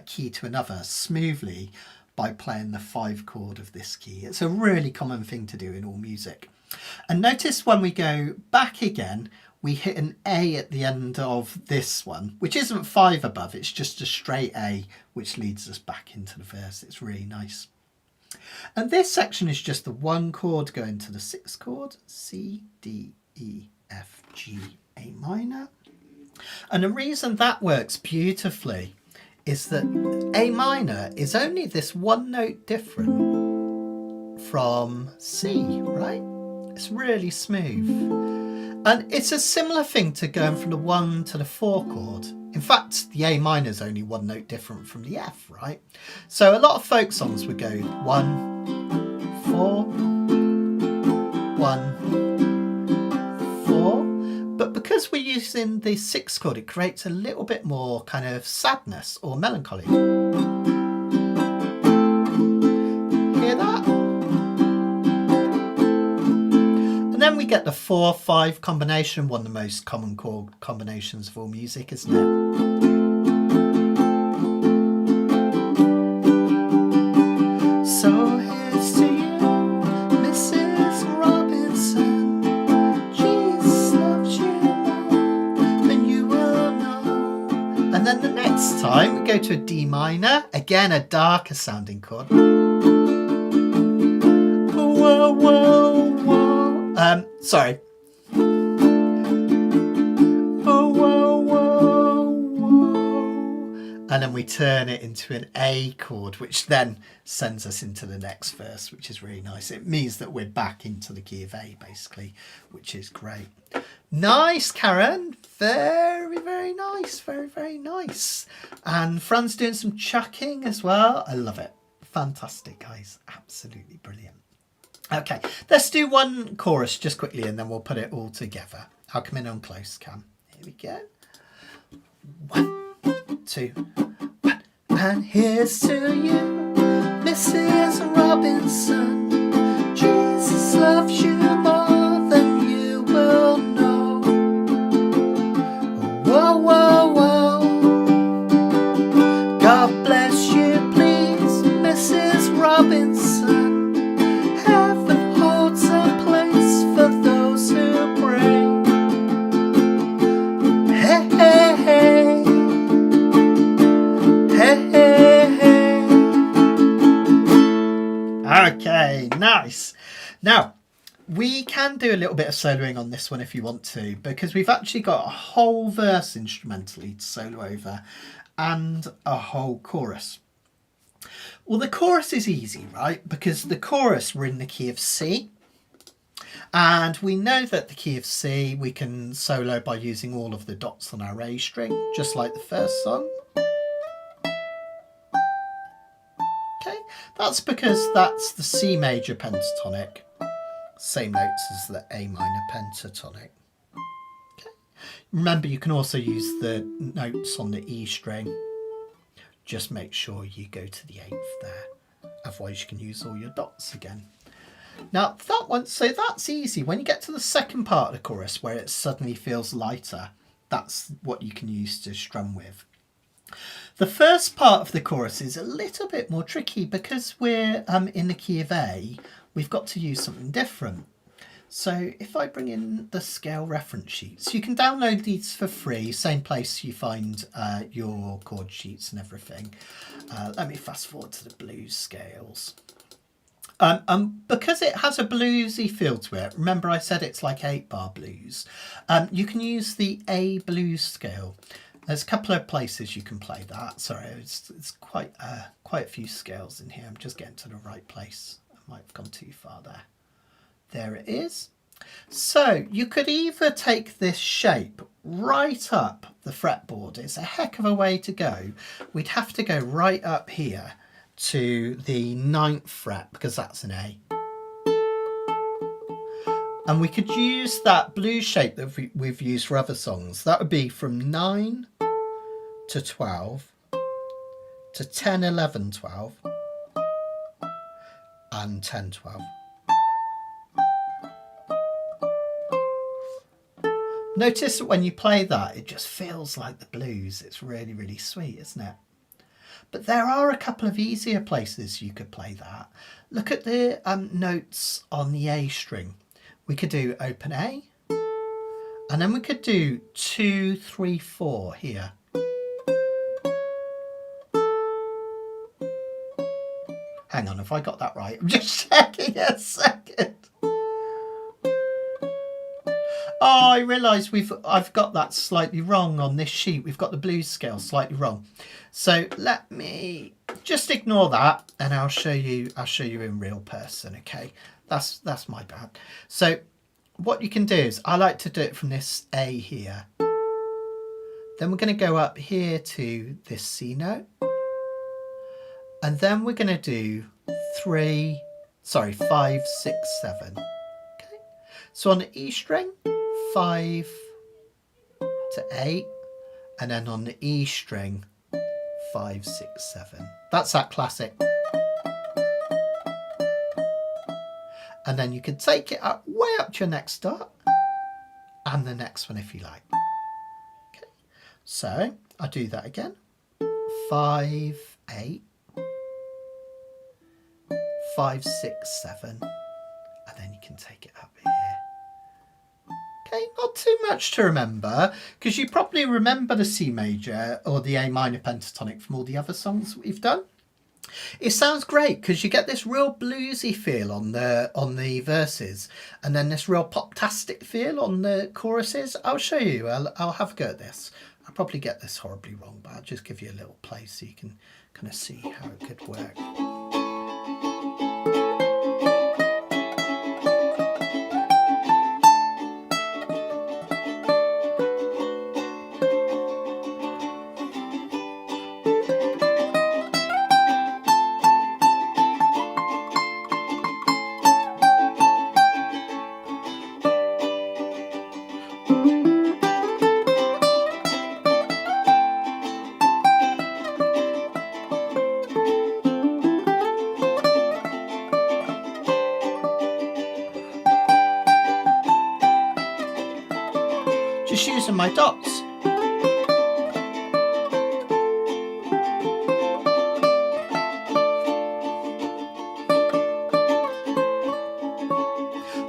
key to another smoothly by playing the 5 chord of this key. It's a really common thing to do in all music. And notice when we go back again, we hit an A at the end of this one, which isn't 5 above, it's just a straight A, which leads us back into the verse. It's really nice. And this section is just the 1 chord going to the 6th chord, C, D, E, F, G, A minor. And the reason that works beautifully is that A minor is only this 1 note different from C, right? It's really smooth. And it's a similar thing to going from the 1 to the 4 chord. In fact, the A minor is only 1 note different from the F, right? So a lot of folk songs would go 1, 4, 1, 4. But because we're using the 6th chord, it creates a little bit more kind of sadness or melancholy. Hear that? And then we get the 4-5 combination, one of the most common chord combinations of all music, isn't it? So here's to you, Mrs. Robinson. Jesus loves you more than you will know. And then the next time we go to a D minor, again a darker sounding chord. Whoa, whoa, whoa. Sorry. Whoa, whoa, whoa, whoa. And then we turn it into an A chord, which then sends us into the next verse, which is really nice. It means that we're back into the key of A, basically, which is great. Nice, Karen. Very, very nice. Very, very nice. And Fran's doing some chucking as well. I love it. Fantastic, guys. Absolutely brilliant. Okay, let's do one chorus just quickly and then we'll put it all together. I'll come in on close, Cam. Here we go. 1, 2, 1. And here's to you, Mrs. Robinson. Jesus loves you more than you will know. Whoa, whoa, whoa. God bless you, please, Mrs. Robinson. Okay, nice. Now, we can do a little bit of soloing on this one if you want to, because we've actually got a whole verse instrumentally to solo over and a whole chorus. Well, the chorus is easy, right? Because the chorus we're in the key of C. And we know that the key of C we can solo by using all of the dots on our A string, just like the first song. Okay, that's because that's the C major pentatonic, same notes as the A minor pentatonic. Okay. Remember, you can also use the notes on the E string. Just make sure you go to the 8th there, otherwise you can use all your dots again. Now that one, so that's easy. When you get to the second part of the chorus where it suddenly feels lighter, that's what you can use to strum with. The first part of the chorus is a little bit more tricky because we're in the key of A, we've got to use something different. So if I bring in the scale reference sheets, you can download these for free, same place you find your chord sheets and everything. Let me fast forward to the blues scales. Because it has a bluesy feel to it, remember I said it's like 8-bar blues, you can use the A blues scale. There's a couple of places you can play that. Sorry, it's quite a few scales in here. I'm just getting to the right place. I might have gone too far there. There it is. So you could either take this shape right up the fretboard. It's a heck of a way to go. We'd have to go right up here to the 9th fret because that's an A. And we could use that blues shape that we've used for other songs. That would be from 9 to 12 to 10, 11, 12 and 10, 12. Notice that when you play that, it just feels like the blues. It's really, really sweet, isn't it? But there are a couple of easier places you could play that. Look at the notes on the A string. We could do open A, and then we could do 2, 3, 4 here. Hang on, have I got that right? I'm just checking a second. Oh, I realise I've got that slightly wrong on this sheet. We've got the blues scale slightly wrong. So let me just ignore that, and I'll show you in real person. Okay, that's my bad. So what you can do is, I like to do it from this A here. Then we're going to go up here to this C note, and then we're going to do 5, 6, 7. Okay, so on the E string, 5 to 8, and then on the E string 5, 6, 7. That's that classic. And then you can take it up way up to your next dot and the next one if you like. Okay, so I'll do that again. 5, 8, 5, 6, 7, and then you can take it up here. Okay, not too much to remember, because you probably remember the C major or the A minor pentatonic from all the other songs that we've done. It sounds great because you get this real bluesy feel on the verses, and then this real pop-tastic feel on the choruses. I'll show you. I'll have a go at this. I'll probably get this horribly wrong, but I'll just give you a little play so you can kind of see how it could work. Just using my dots.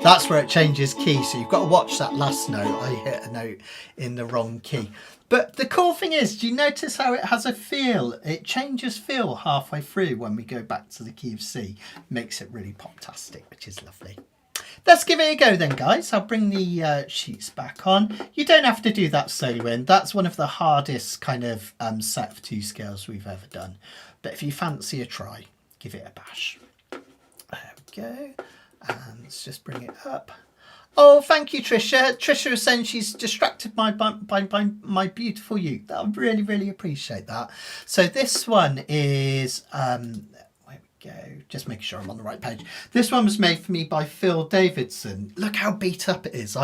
That's where it changes key, so you've got to watch that last note. I hit a note in the wrong key. But the cool thing is, do you notice how it has a feel? It changes feel halfway through when we go back to the key of C. Makes it really pop-tastic, which is lovely. Let's give it a go then, guys. I'll bring the sheets back on. You don't have to do that soloing. That's one of the hardest kind of set of 2 scales we've ever done. But if you fancy a try, give it a bash. There we go. And let's just bring it up. Oh, thank you, Trisha. Trisha was saying she's distracted by my beautiful uke. I really, really appreciate that. So this one is... go, just making sure I'm on the right page. This one was made for me by Phil Davidson. Look how beat up it is.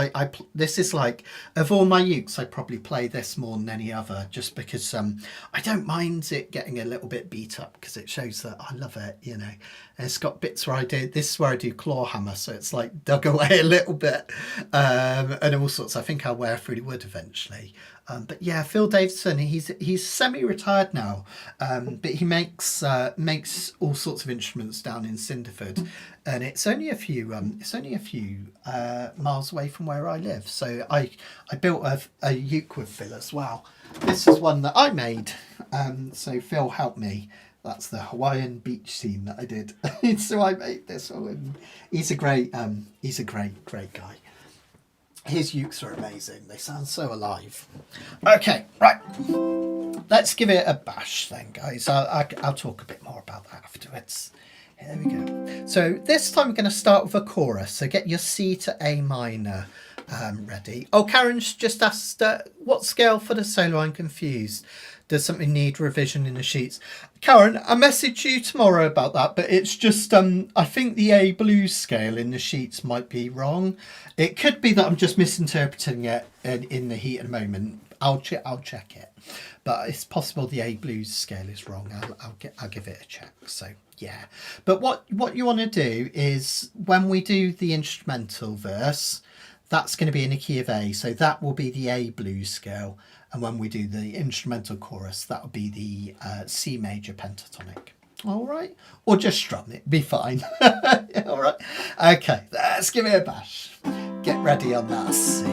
This is like, of all my ukes, I probably play this more than any other, just because I don't mind it getting a little bit beat up, because it shows that I love it, you know. And it's got bits where this is where I do claw hammer, so it's like dug away a little bit, and all sorts. I think I'll wear through the wood eventually. But yeah, Phil Davidson, he's semi-retired now, but he makes all sorts of instruments down in Cinderford, and it's only a few miles away from where I live. So I built a uke with Phil as well. This is one that I made, so Phil helped me. That's the Hawaiian beach scene that I did. So I made this one. He's a great guy. His ukes are amazing. They sound so alive. Okay, right. Let's give it a bash then, guys. I'll talk a bit more about that afterwards. Here we go. So this time we're going to start with a chorus. So get your C to A minor ready. Oh, Karen's just asked what scale for the solo. I'm confused. Does something need revision in the sheets? Karen, I'll message you tomorrow about that, but it's just I think the A blues scale in the sheets might be wrong. It could be that I'm just misinterpreting it in the heat of the moment. I'll check it, but it's possible the A blues scale is wrong. I'll give it a check. So yeah, but what you want to do is when we do the instrumental verse, that's going to be in a key of A, so that will be the A blues scale, and when we do the instrumental chorus, that will be the C major pentatonic. All right, or just strum it, be fine. All right, okay, let's give it a bash. Get ready on that C.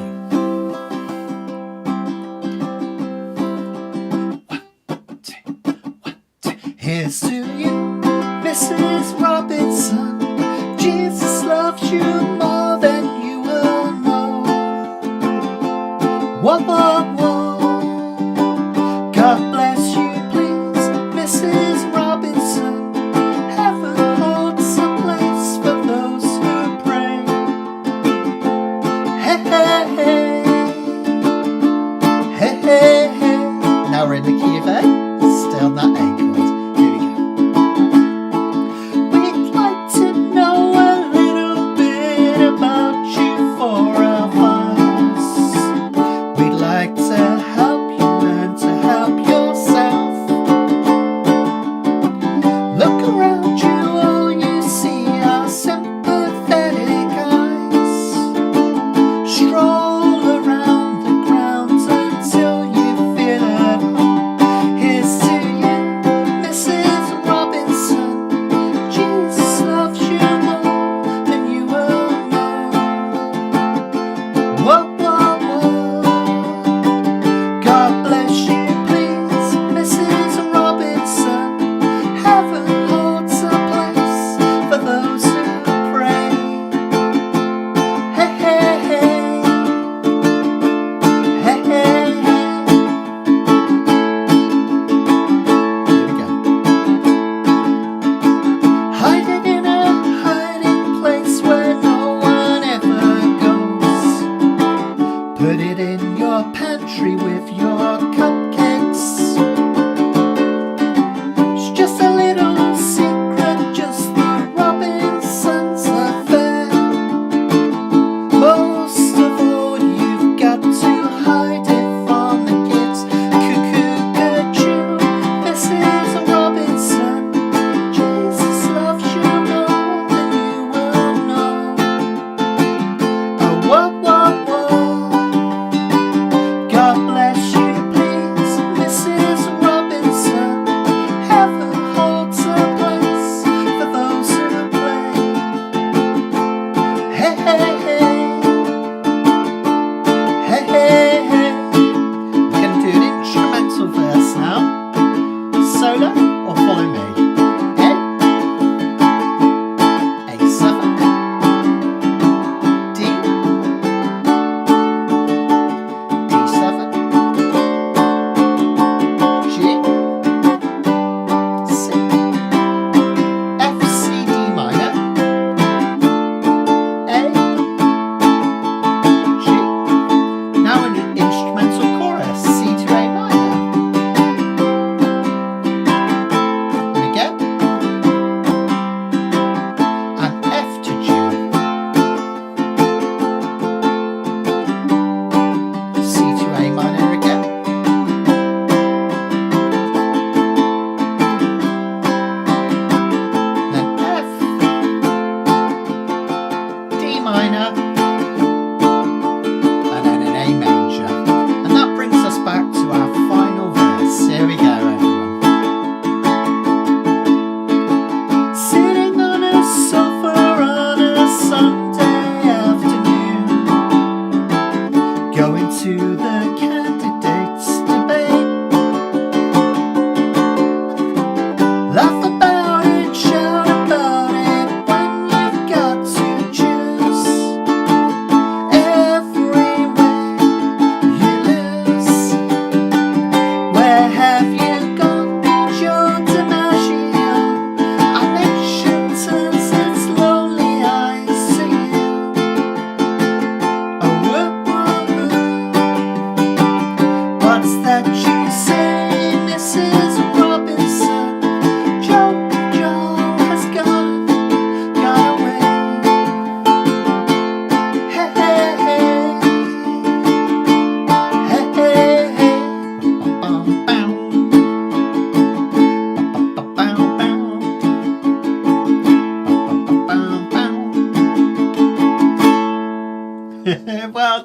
Here's to you, Mrs. Robinson. Jesus loves you more than you will know. Whoa, whoa, whoa. God bless you, please, Mrs. Robinson. Heaven holds a place for those who pray. Hey, hey, hey. Hey, hey, hey. Now we're in the key of A. Stay on that A chord.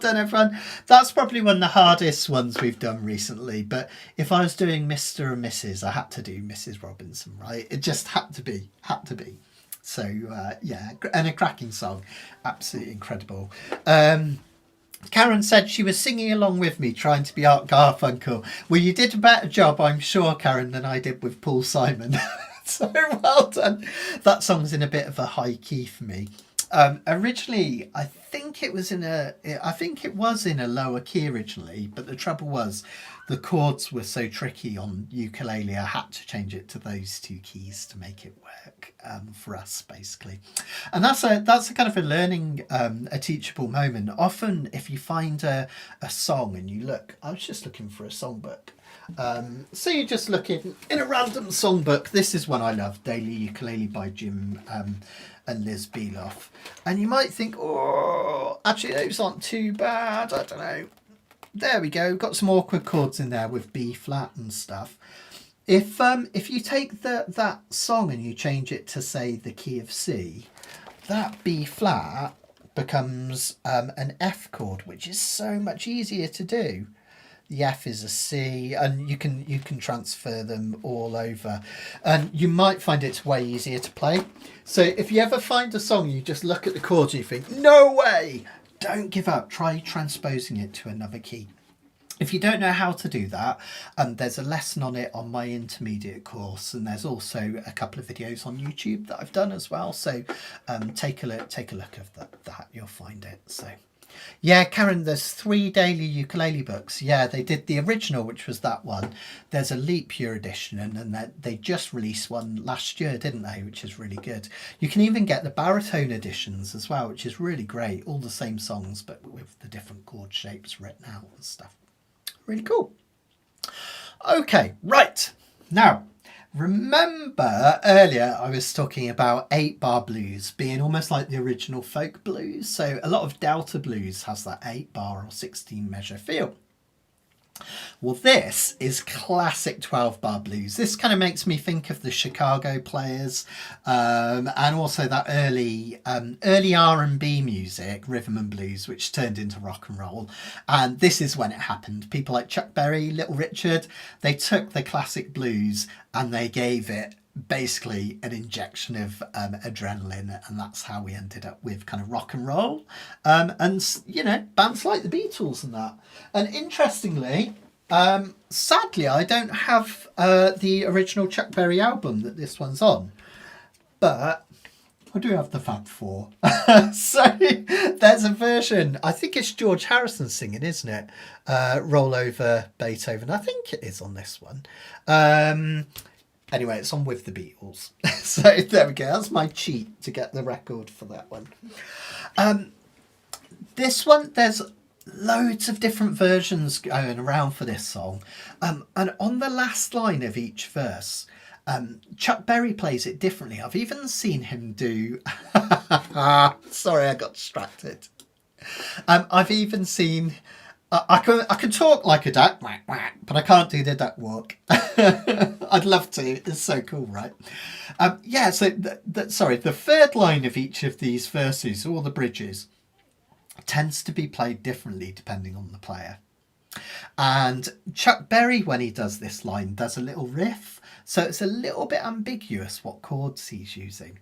done, everyone. That's probably one of the hardest ones we've done recently. But if I was doing Mr. and Mrs., I had to do Mrs. Robinson, right? It just had to be. So, yeah, and a cracking song. Absolutely incredible. Karen said she was singing along with me, trying to be Art Garfunkel. Well, you did a better job, I'm sure, Karen, than I did with Paul Simon. So well done. That song's in a bit of a high key for me. Originally, I think it was in a lower key originally, but the trouble was the chords were so tricky on ukulele. I had to change it to those two keys to make it work for us, basically. And that's a kind of a learning, a teachable moment. Often, if you find a song and you look, I was just looking for a songbook. So you just look in a random songbook. This is one I love, Daily Ukulele by Jim and Liz Beloff. And you might think, oh, actually those aren't too bad. I don't know. There we go. Got some awkward chords in there with B flat and stuff. If you take that song and you change it to, say, the key of C, that B flat becomes an F chord, which is so much easier to do. The F is a C, and you can transfer them all over, and you might find it's way easier to play. So if you ever find a song, you just look at the chords and you think, no way, don't give up. Try transposing it to another key. If you don't know how to do that, there's a lesson on it on my intermediate course, and there's also a couple of videos on YouTube that I've done as well. So take a look of that. You'll find it. So. Yeah, Karen, there's 3 daily ukulele books. Yeah, they did the original, which was that one. There's a leap year edition, and then they just released one last year, didn't they? Which is really good. You can even get the baritone editions as well, which is really great. All the same songs, but with the different chord shapes written out and stuff. Really cool. Okay, right. Now, remember earlier I was talking about 8-bar blues being almost like the original folk blues. So a lot of Delta blues has that 8-bar or 16 measure feel. Well, this is classic 12-bar blues. This kind of makes me think of the Chicago Players, and also that early R&B music, rhythm and blues, which turned into rock and roll. And this is when it happened. People like Chuck Berry, Little Richard, they took the classic blues and they gave it basically an injection of adrenaline, and that's how we ended up with kind of rock and roll, and you know, bands like the Beatles and that. And interestingly, sadly I don't have the original Chuck Berry album that this one's on, but I do have the Fab Four. So there's a version, I think it's George Harrison singing, isn't it? Roll Over Beethoven, I think it is on this one. Anyway, it's on with the Beatles. So there we go. That's my cheat to get the record for that one. This one, there's loads of different versions going around for this song. And on the last line of each verse, Chuck Berry plays it differently. I've even seen him do... Sorry, I got distracted. I've even seen... I can talk like a duck, but I can't do the duck walk. I'd love to. It's so cool, right? Yeah, so the third line of each of these verses, or the bridges, tends to be played differently depending on the player. And Chuck Berry, when he does this line, does a little riff. So it's a little bit ambiguous what chords he's using.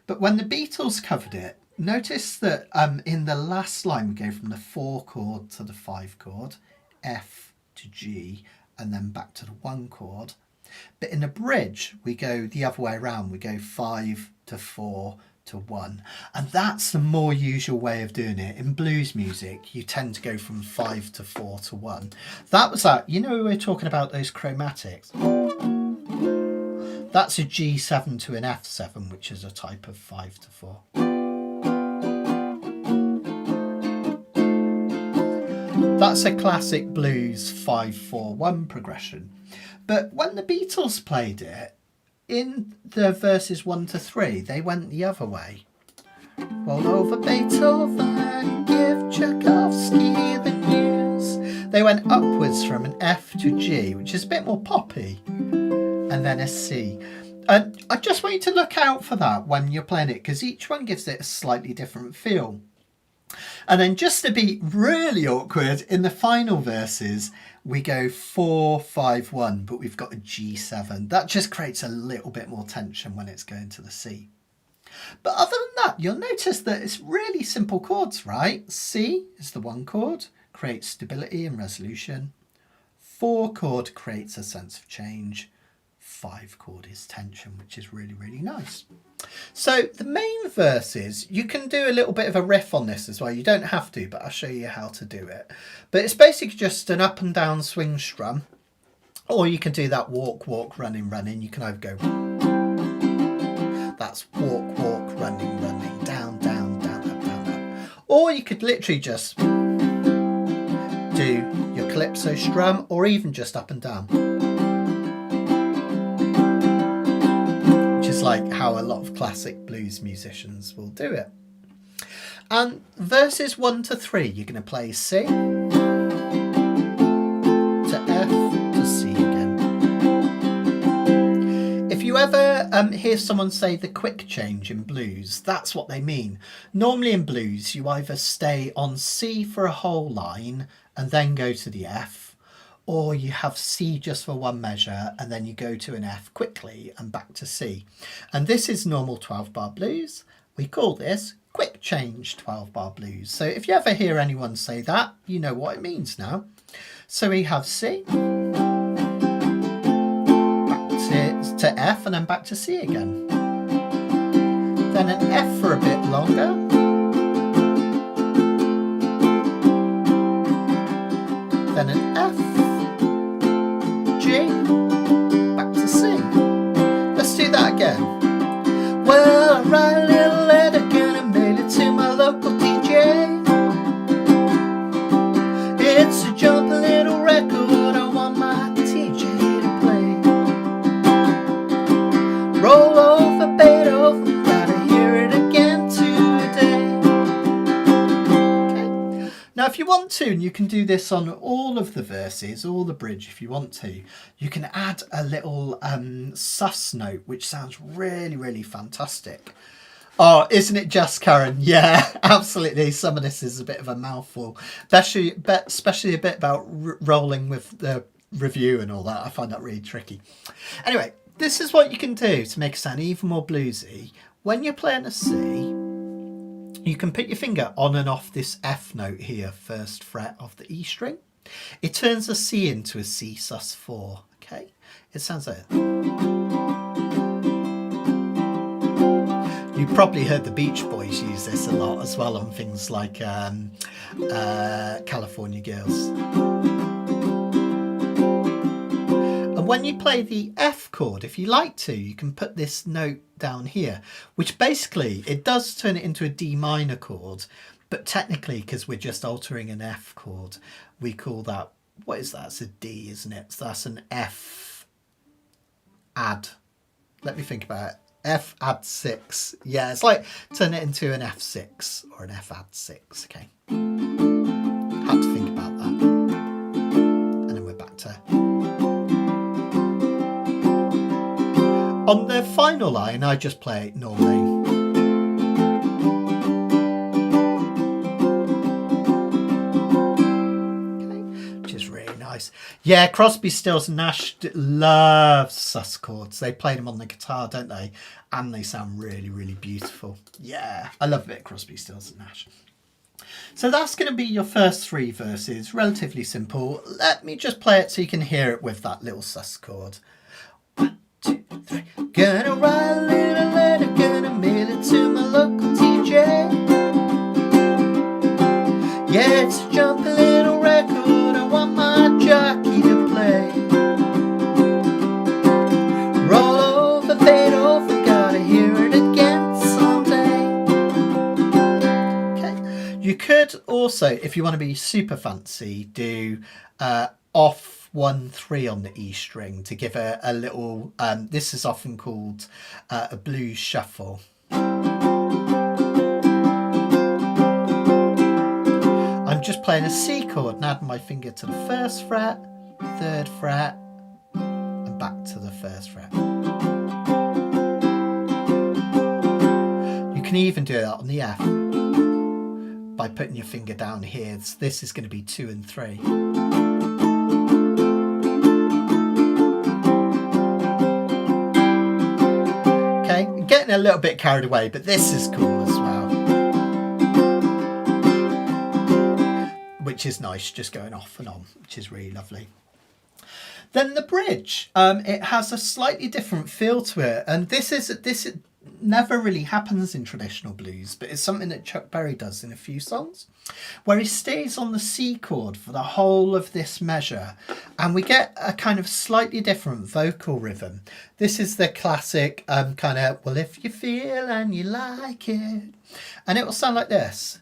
But when the Beatles covered it, notice that in the last line we go from the 4 chord to the 5 chord, F to G, and then back to the 1 chord. But in a bridge we go the other way around. We go 5 to 4 to 1, and that's the more usual way of doing it. In blues music you tend to go from 5 to 4 to 1. That was that, you know, we were talking about those chromatics. That's a G7 to an F7, which is a type of 5 to 4. That's a classic blues 5-4-1 progression. But when the Beatles played it, in the verses 1 to 3, they went the other way. Roll over Beethoven, give Tchaikovsky the news. They went upwards from an F to G, which is a bit more poppy, and then a C. And I just want you to look out for that when you're playing it, because each one gives it a slightly different feel. And then just to be really awkward, in the final verses, we go 4, 5, 1, but we've got a G7. That just creates a little bit more tension when it's going to the C. But other than that, you'll notice that it's really simple chords, right? C is the 1 chord, creates stability and resolution. 4 chord creates a sense of change. 5 chord is tension, which is really, really nice. So the main verses, you can do a little bit of a riff on this as well. You don't have to, but I'll show you how to do it. But it's basically just an up and down swing strum, or you can do that walk, walk, running, running. You can either go, that's walk, walk, running, running, down, down, down, up, down, up. Or you could literally just do your calypso strum, or even just up and down. Like how a lot of classic blues musicians will do it. And verses 1 to 3, you're going to play C to F to C again. If you ever hear someone say the quick change in blues, that's what they mean. Normally in blues, you either stay on C for a whole line and then go to the F, or you have C just for one measure and then you go to an F quickly and back to C. And this is normal 12-bar blues. We call this quick change 12-bar blues. So if you ever hear anyone say that, you know what it means now. So we have C, back to F, and then back to C again. Then an F for a bit longer. Then an F, G, back to C. Let's do that again. Well, I write a little letter, gonna mail it to my local DJ. It's a jumping little record, I want my TJ to play. Roll over Beethoven, gotta hear it again today. Okay. Now if you want to, and you can do this on all of the verses, all the bridge if you want to, you can add a little sus note, which sounds really, really fantastic. Oh, isn't it just, Karen? Yeah, absolutely. Some of this is a bit of a mouthful, especially a bit about rolling with the review and all that. I find that really tricky. Anyway, this is what you can do to make it sound even more bluesy. When you're playing a C, you can put your finger on and off this F note here, first fret of the E string. It turns a C into a C sus4, okay? It sounds like that. You've probably heard the Beach Boys use this a lot as well on things like California Girls. And when you play the F chord, if you like to, you can put this note down here, which basically, it does turn it into a D minor chord, but technically, because we're just altering an F chord, we call that, what is that? It's a D, isn't it? So that's an F add. Let me think about it. F add 6. Yeah, it's like turn it into an F6 or an F add 6. Okay. Had to think about that. And then we're back to. On the final line, I just play it normally. Yeah, Crosby, Stills and Nash loves sus chords. They play them on the guitar, don't they? And they sound really, really beautiful. Yeah, I love a bit of Crosby, Stills and Nash. So that's going to be your first 3 verses. Relatively simple. Let me just play it so you can hear it with that little sus chord. 1, 2, 3. Gonna write a little letter, gonna mail it to my local TJ. Yeah, it's a jumpy little record, I want my jockey to play. Roll over Beethoven, gotta hear it again someday. Okay, you could also, if you want to be super fancy, do off 1 3 on the E string to give a little, this is often called a blues shuffle. I'm just playing a C chord and adding my finger to the 1st fret, 3rd fret, and back to the 1st fret. You can even do that on the F by putting your finger down here. This is going to be 2 and 3. Okay, I'm getting a little bit carried away, but this is cool as well. Which is nice, just going off and on, which is really lovely. Then the bridge, it has a slightly different feel to it, and this never really happens in traditional blues, but it's something that Chuck Berry does in a few songs, where he stays on the C chord for the whole of this measure, and we get a kind of slightly different vocal rhythm. This is the classic kind of, well, if you feel and you like it, and it will sound like this.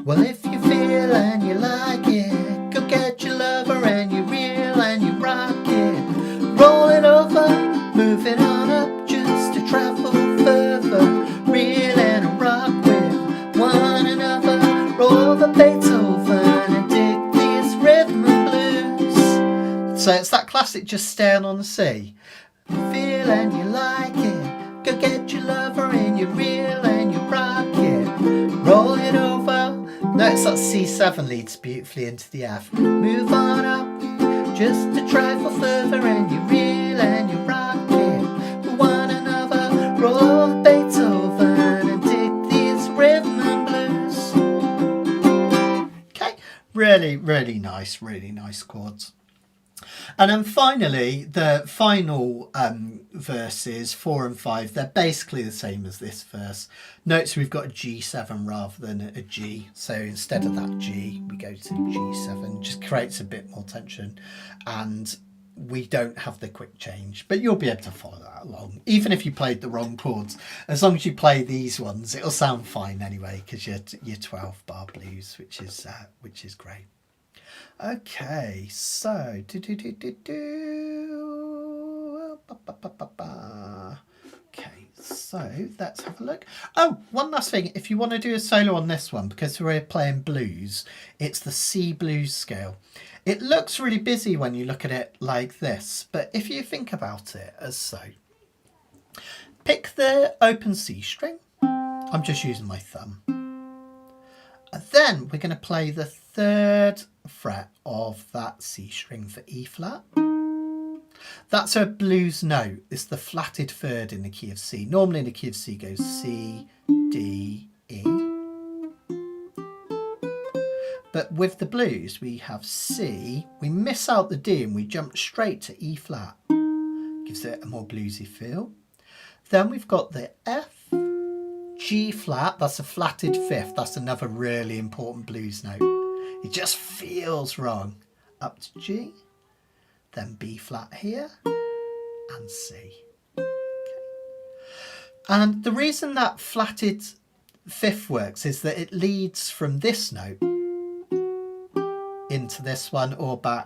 Well, if you feel and you like it, go get your lover and you reel and you rock it. Roll it over, move it on up just to travel further. Reel and rock with one another. Roll over Beethoven and dig this rhythm and blues. So it's that classic just staying on the C. Feel and you like it, go get your lover and you reel and you rock it. Roll it over. Notice that C7 leads beautifully into the F. Move on up, just a trifle further, and you reel and you rock it. One another, roll Beethoven and dig these rhythm and blues. Okay, really nice chords. And then finally, the final verses, 4 and 5, they're basically the same as this verse. Notice we've got a G7 rather than a G. So instead of that G, we go to G7. Just creates a bit more tension. And we don't have the quick change. But you'll be able to follow that along. Even if you played the wrong chords. As long as you play these ones, it'll sound fine anyway, because you're 12-bar blues, which is great. Okay, so okay, so let's have a look. Oh, one last thing. If you want to do a solo on this one, because we're playing blues, it's the C blues scale. It looks really busy when you look at it like this, but if you think about it as so, pick the open C string. I'm just using my thumb. And then we're going to play the 3rd fret of that C string for E flat. That's a blues note. It's the flatted 3rd in the key of C. Normally in the key of C goes C, D, E. But with the blues we have C, we miss out the D and we jump straight to E flat. Gives it a more bluesy feel. Then we've got the F, G flat, that's a flatted 5th. That's another really important blues note. It just feels wrong. Up to G, then B flat here, and C. Okay. And the reason that flatted 5th works is that it leads from this note into this one or back.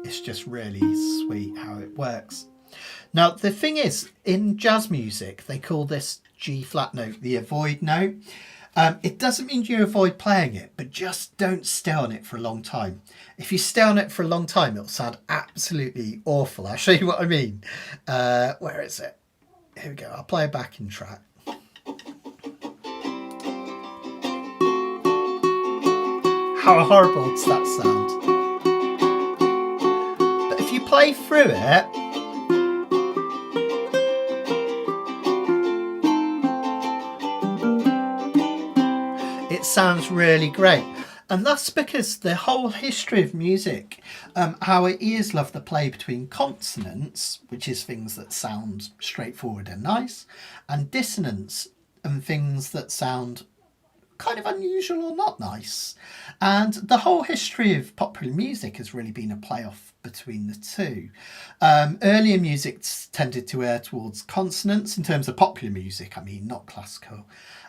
It's just really sweet how it works. Now, the thing is, in jazz music, they call this G flat note the avoid note. It doesn't mean you avoid playing it, but just don't stay on it for a long time. If you stay on it for a long time, it'll sound absolutely awful. I'll show you what I mean. Where is it? Here we go. I'll play a backing track. How horrible does that sound? But if you play through it, it sounds really great. And that's because the whole history of music, our ears love the play between consonants, which is things that sound straightforward and nice, and dissonance, and things that sound kind of unusual or not nice. And the whole history of popular music has really been a play-off between the two. Earlier music tended to err towards consonants in terms of popular music, I mean, not classical.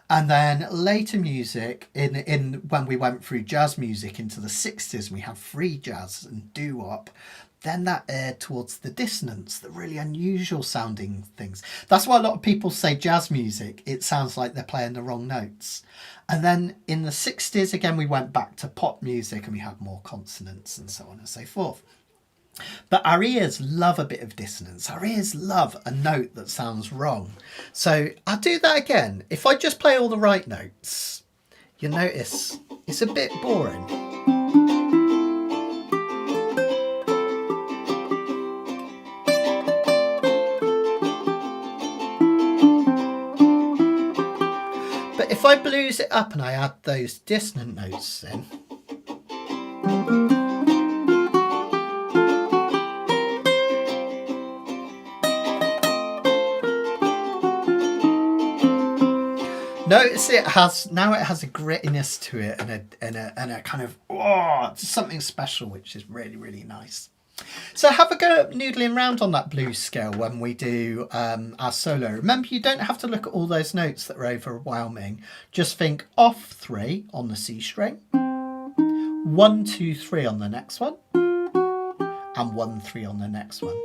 And then later music, in when we went through jazz music into the 60s, we have free jazz and doo-wop, then that erred towards the dissonance, the really unusual sounding things. That's why a lot of people say jazz music, it sounds like they're playing the wrong notes. And then in the 60s, again, we went back to pop music and we had more consonants and so on and so forth. But our ears love a bit of dissonance. Our ears love a note that sounds wrong. So I'll do that again. If I just play all the right notes, you'll notice it's a bit boring. But if I blues it up and I add those dissonant notes in, notice it has a grittiness to it and a kind of something special, which is really, really nice. So have a go at noodling around on that blues scale when we do our solo. Remember, you don't have to look at all those notes that are overwhelming. Just think off 3 on the C string, 1, 2, 3 on the next one, and 1, 3 on the next one.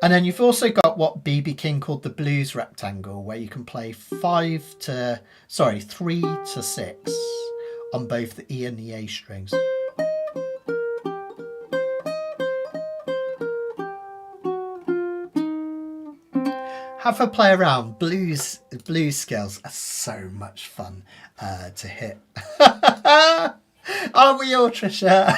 And then you've also got what B.B. King called the blues rectangle, where you can play 3 to 6 on both the E and the A strings. Have a play around. Blues scales are so much fun to hit. Aren't we all, Trisha?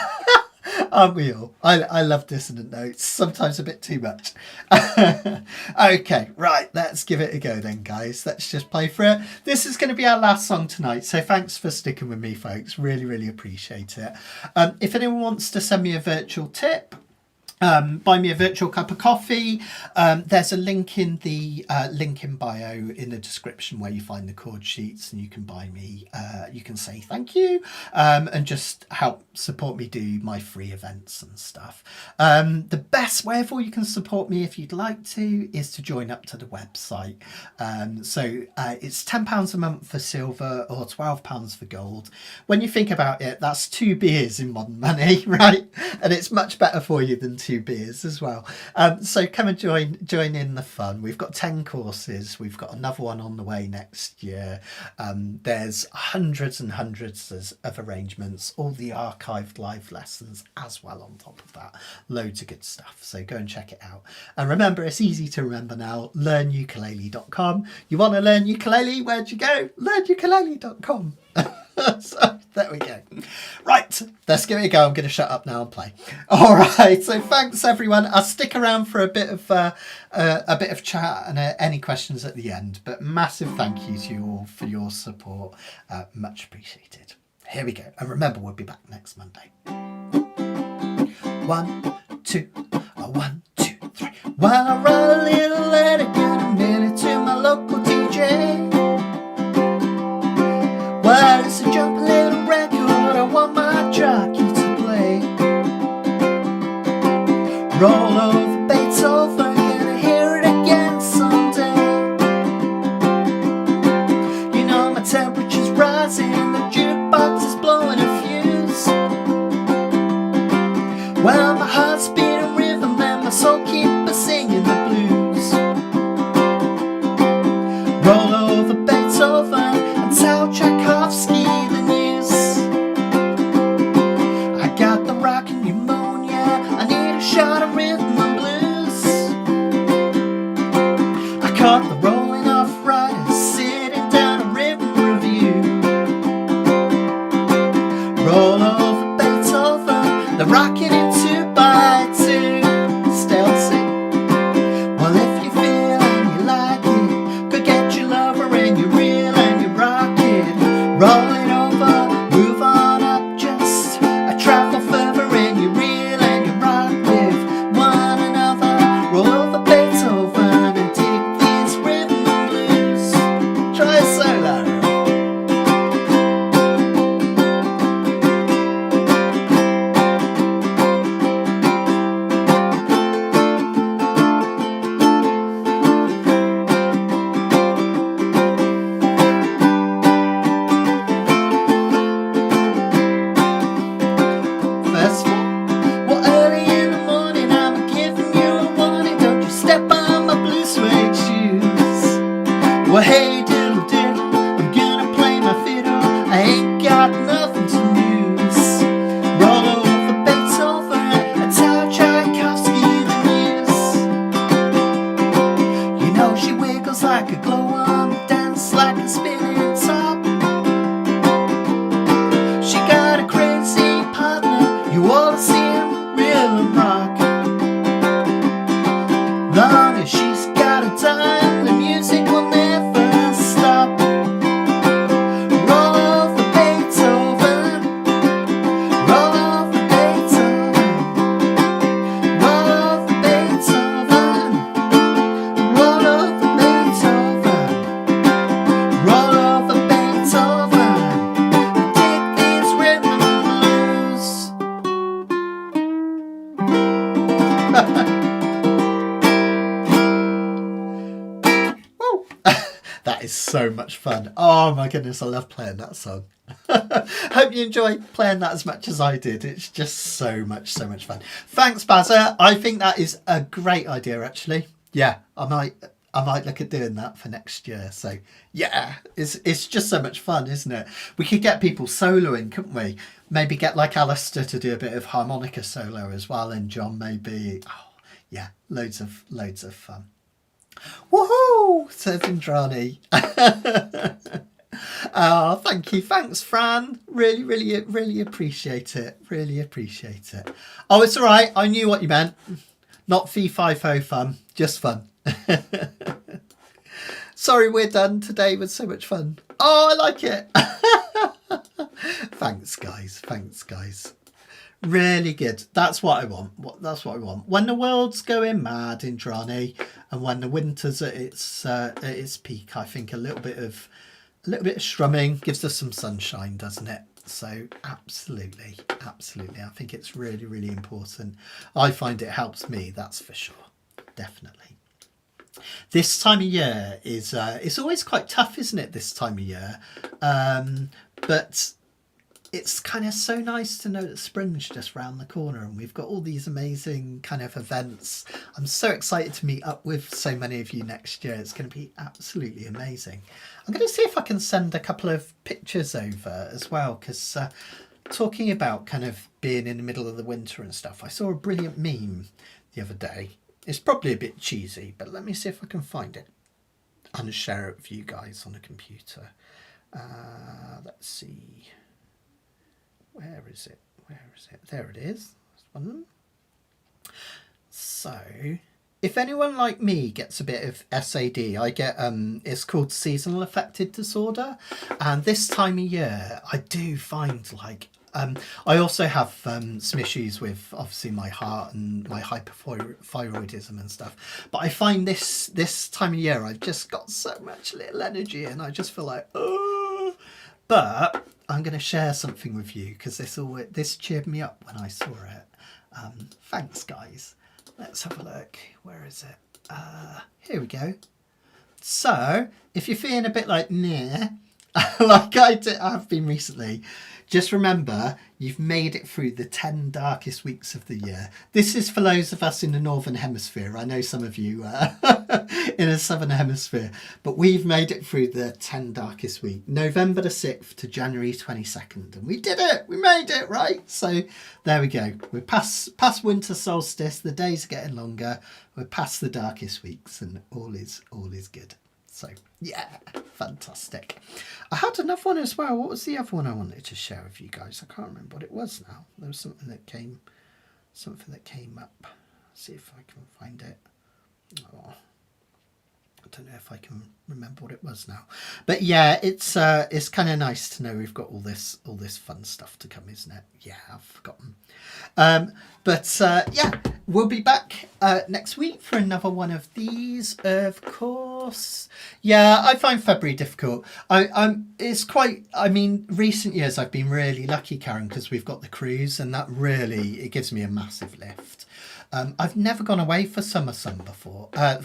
Aren't we all? I love dissonant notes, sometimes a bit too much. Okay, right, let's give it a go then, guys. Let's just play for it. This is going to be our last song tonight, so thanks for sticking with me, folks. Really, really appreciate it. If anyone wants to send me a virtual tip, buy me a virtual cup of coffee. There's a link in the link in bio in the description where you find the chord sheets, and you can buy me. You can say thank you and just help support me do my free events and stuff. The best way of all you can support me, if you'd like to, is to join up to the website. So it's £10 a month for silver or £12 for gold. When you think about it, that's 2 beers in modern money, right? And it's much better for you than 2 beers as well. So come and join in the fun. We've got 10 courses. We've got another one on the way next year. There's hundreds and hundreds of arrangements, all the archived live lessons as well on top of that. Loads of good stuff. So go and check it out. And remember, it's easy to remember now, learnukulele.com. You want to learn ukulele? Where'd you go? learnukulele.com. So there we go. Right, let's give it a go. I'm going to shut up now and play. All right, so thanks everyone. I'll stick around for a bit of chat and any questions at the end, but massive thank you to you all for your support. Much appreciated. Here we go, and remember, we'll be back next Monday. 1, 2, 1, 2, 3. Well, I wrote a little letter and mail it to my local DJ. Well, it's a jumping little record I want my jockey to play. Roll over Beethoven, gonna hear it again someday. You know my temperature's rising, the jukebox is blowing a fuse. Well, my heart's beating rhythm and my soul keeps singing the blues. Roll over Beethoven and tell Tchaikovsky the news. I got the rockin' pneumonia, I need a shot of rhythm and blues. I caught the rolling off riders sitting down a rhythm review. Roll over Beethoven, they're rocking in 2 by 2. Stealthy. Well, if you feel and you like it, go get your lover and you reel and you rock it. Roll it over, move on up just a trifle further, and you reel and you rock with one another. Roll over Beethoven and dig these rhythm and blues. Try a solo. First one. Well, early in the morning, I'm giving you a warning. Don't you step on my blue suede shoes. Well, hey, diddle diddle, I'm gonna play my fiddle. I ain't got nothing to lose. Roll over Beethoven and tell Tchaikovsky the news. You know she wiggles like a glow-worm, dance like a spinning top. That is so much fun. Oh my goodness, I love playing that song. Hope you enjoy playing that as much as I did. It's just so much fun. Thanks, Bazza. I think that is a great idea, actually. Yeah, I might look at doing that for next year. So yeah, it's just so much fun, isn't it? We could get people soloing, couldn't we? Maybe get like Alistair to do a bit of harmonica solo as well, and John maybe. Oh, yeah, loads of fun. Woohoo! Says Indrani. Oh, thank you. Thanks, Fran. Really appreciate it. Really appreciate it. Oh, it's all right. I knew what you meant. Not fee fi fo fun, just fun. Sorry, we're done. Today was so much fun. Oh, I like it. Thanks, guys. Thanks, guys. Really good. That's what I want. That's what I want. When the world's going mad, Indrani, and when the winter's at its peak, I think a little bit of strumming gives us some sunshine, doesn't it? So absolutely. I think it's really important. I find it helps me, that's for sure. Definitely. This time of year is it's always quite tough, isn't it, this time of year? But it's kind of so nice to know that spring's just round the corner and we've got all these amazing kind of events. I'm so excited to meet up with so many of you next year. It's going to be absolutely amazing. I'm going to see if I can send a couple of pictures over as well, because talking about kind of being in the middle of the winter and stuff, I saw a brilliant meme the other day. It's probably a bit cheesy, but let me see if I can find it and share it with you guys on a computer. Let's see. Where is it? There it is. That's one of them. So, if anyone like me gets a bit of SAD, I get it's called seasonal affective disorder, and this time of year I do find like I also have some issues with obviously my heart and my hyperthyroidism and stuff, but I find this time of year I've just got so much little energy and I just feel like, oh. But I'm going to share something with you because this cheered me up when I saw it. Thanks, guys. Let's have a look. Where is it? Here we go. So, if you're feeling a bit like meh, like I've been recently, just remember you've made it through the 10 darkest weeks of the year. This is for those of us in the Northern Hemisphere. I know some of you in the Southern Hemisphere, but we've made it through the 10 darkest week, November the 6th to January 22nd. And we did it. We made it, right? So there we go. We're past winter solstice. The days are getting longer. We're past the darkest weeks and all is good. So yeah, fantastic. I had another one as well. What was the other one I wanted to share with you guys? I can't remember what it was now. There was something that came up. See if I can find it. Oh, I don't know if I can remember what it was now. But yeah, it's kind of nice to know we've got all this fun stuff to come, isn't it? Yeah, I've forgotten. But yeah, we'll be back next week for another one of these, of course. Yeah, I find February difficult. It's quite, I mean, recent years I've been really lucky, Karen, because we've got the cruise and that really, it gives me a massive lift. I've never gone away for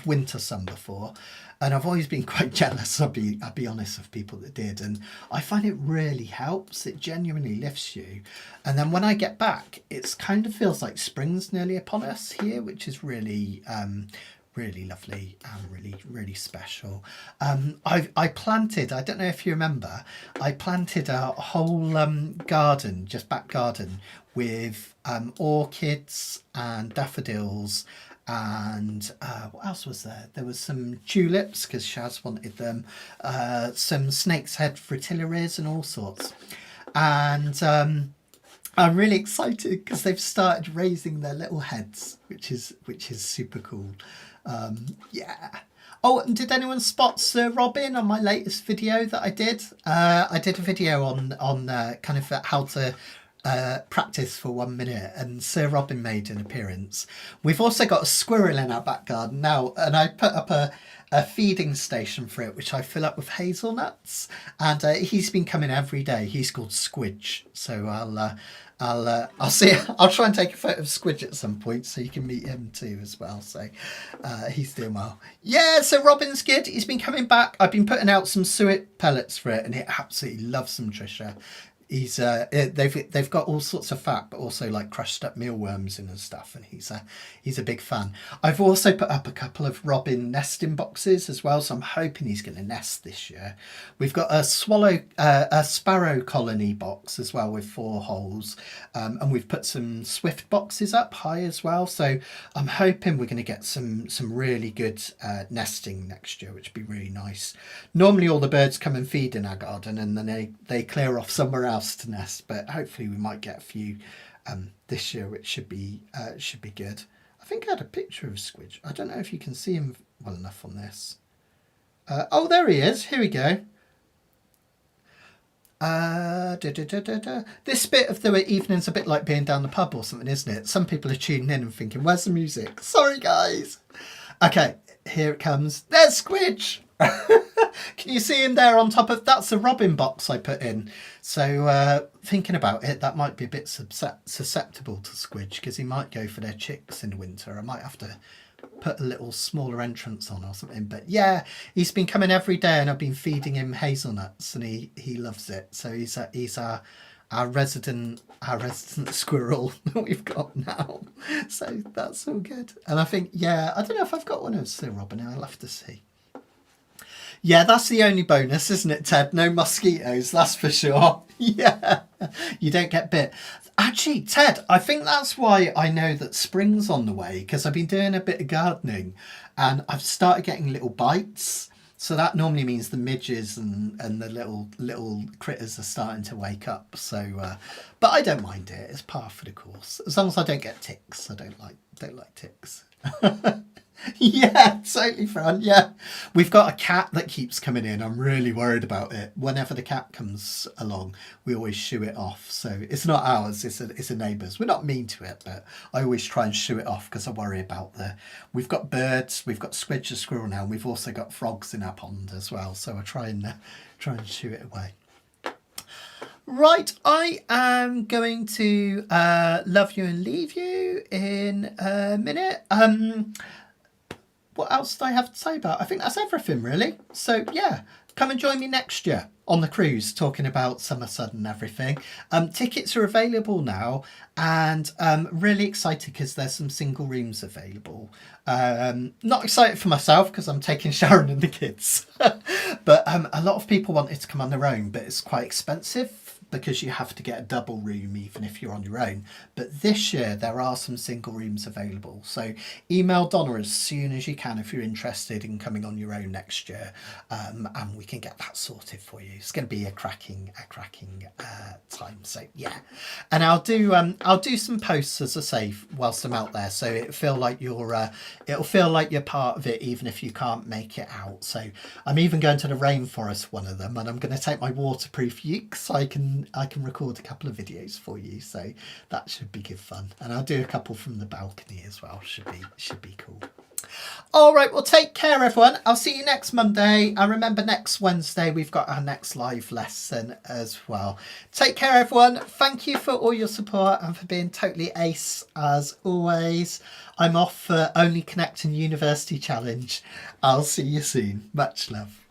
winter sun before, and I've always been quite jealous, I'll be honest, of people that did, and I find it really helps. It genuinely lifts you. And then when I get back, it's kind of feels like spring's nearly upon us here, which is really really lovely and really special. I planted, I don't know if you remember, I planted a whole garden, just back garden, with orchids and daffodils and what else was there? There was some tulips because Shaz wanted them, some snake's head fritillaries and all sorts. And I'm really excited because they've started raising their little heads, which is super cool. Yeah. Oh, and did anyone spot Sir Robin on my latest video that I did? I did a video on kind of how to practice for 1 minute, and Sir Robin made an appearance. We've also got a squirrel in our back garden now, and I put up a feeding station for it, which I fill up with hazelnuts, and he's been coming every day. He's called Squidge, so I'll see. I'll try and take a photo of Squidge at some point so you can meet him too as well. So he's doing well. Yeah, so Robin's good. He's been coming back. I've been putting out some suet pellets for it, and it absolutely loves them, Trisha. He's they've got all sorts of fat, but also like crushed up mealworms in and stuff, and he's a big fan. I've also put up a couple of Robin nesting boxes as well, so I'm hoping he's going to nest this year. We've got a sparrow colony box as well with 4 holes, and we've put some swift boxes up high as well. So I'm hoping we're going to get some really good nesting next year, which would be really nice. Normally all the birds come and feed in our garden, and then they clear off somewhere else to nest, but hopefully we might get a few this year, which should be good. I think I had a picture of Squidge. I don't know if you can see him well enough on this. Oh, there he is. Here we go. This bit of the evening's a bit like being down the pub or something, isn't it? Some people are tuning in and thinking, where's the music? Sorry, guys. Okay, here it comes. There's Squidge. Can you see him there on top of... That's the Robin box I put in. So thinking about it, that might be a bit susceptible to Squidge because he might go for their chicks in the winter. I might have to put a little smaller entrance on or something. But yeah, he's been coming every day and I've been feeding him hazelnuts and he loves it. So he's our resident squirrel that we've got now. So that's all good. And I think, yeah, I don't know if I've got one of Sir Robin. I'll have to see. Yeah, that's the only bonus, isn't it, Ted? No mosquitoes, that's for sure. Yeah, you don't get bit. Actually, Ted, I think that's why I know that spring's on the way, because I've been doing a bit of gardening and I've started getting little bites. So that normally means the midges and the little critters are starting to wake up. So, but I don't mind it. It's par for the course. As long as I don't get ticks. I don't like ticks. Yeah, totally fun. Yeah, we've got a cat that keeps coming in. I'm really worried about it. Whenever the cat comes along, we always shoo it off. So it's not ours, it's a neighbour's. We're not mean to it, but I always try and shoo it off because I worry about we've got birds, we've got Squidge the squirrel now, and we've also got frogs in our pond as well. So I try and shoo it away. Right, I am going to love you and leave you in a minute. What else do I have to say about it? I think that's everything, really. So, yeah, come and join me next year on the cruise, talking about Somerset and everything. Tickets are available now, and really excited because there's some single rooms available. Not excited for myself because I'm taking Sharon and the kids. But a lot of people wanted to come on their own, but it's quite expensive because you have to get a double room even if you're on your own. But this year there are some single rooms available, so email Donna as soon as you can if you're interested in coming on your own next year, and we can get that sorted for you. It's going to be a cracking time. So yeah, and I'll do some posts, as I say, whilst I'm out there, so it'll feel like you're part of it even if you can't make it out. So I'm even going to the rainforest, one of them, and I'm going to take my waterproof uke so I can record a couple of videos for you, so that should be good fun. And I'll do a couple from the balcony as well. Should be cool. All right, well, take care, everyone. I'll see you next Monday. And remember, next Wednesday, we've got our next live lesson as well. Take care, everyone. Thank you for all your support and for being totally ace, as always. I'm off for Only Connecting University Challenge. I'll see you soon. Much love.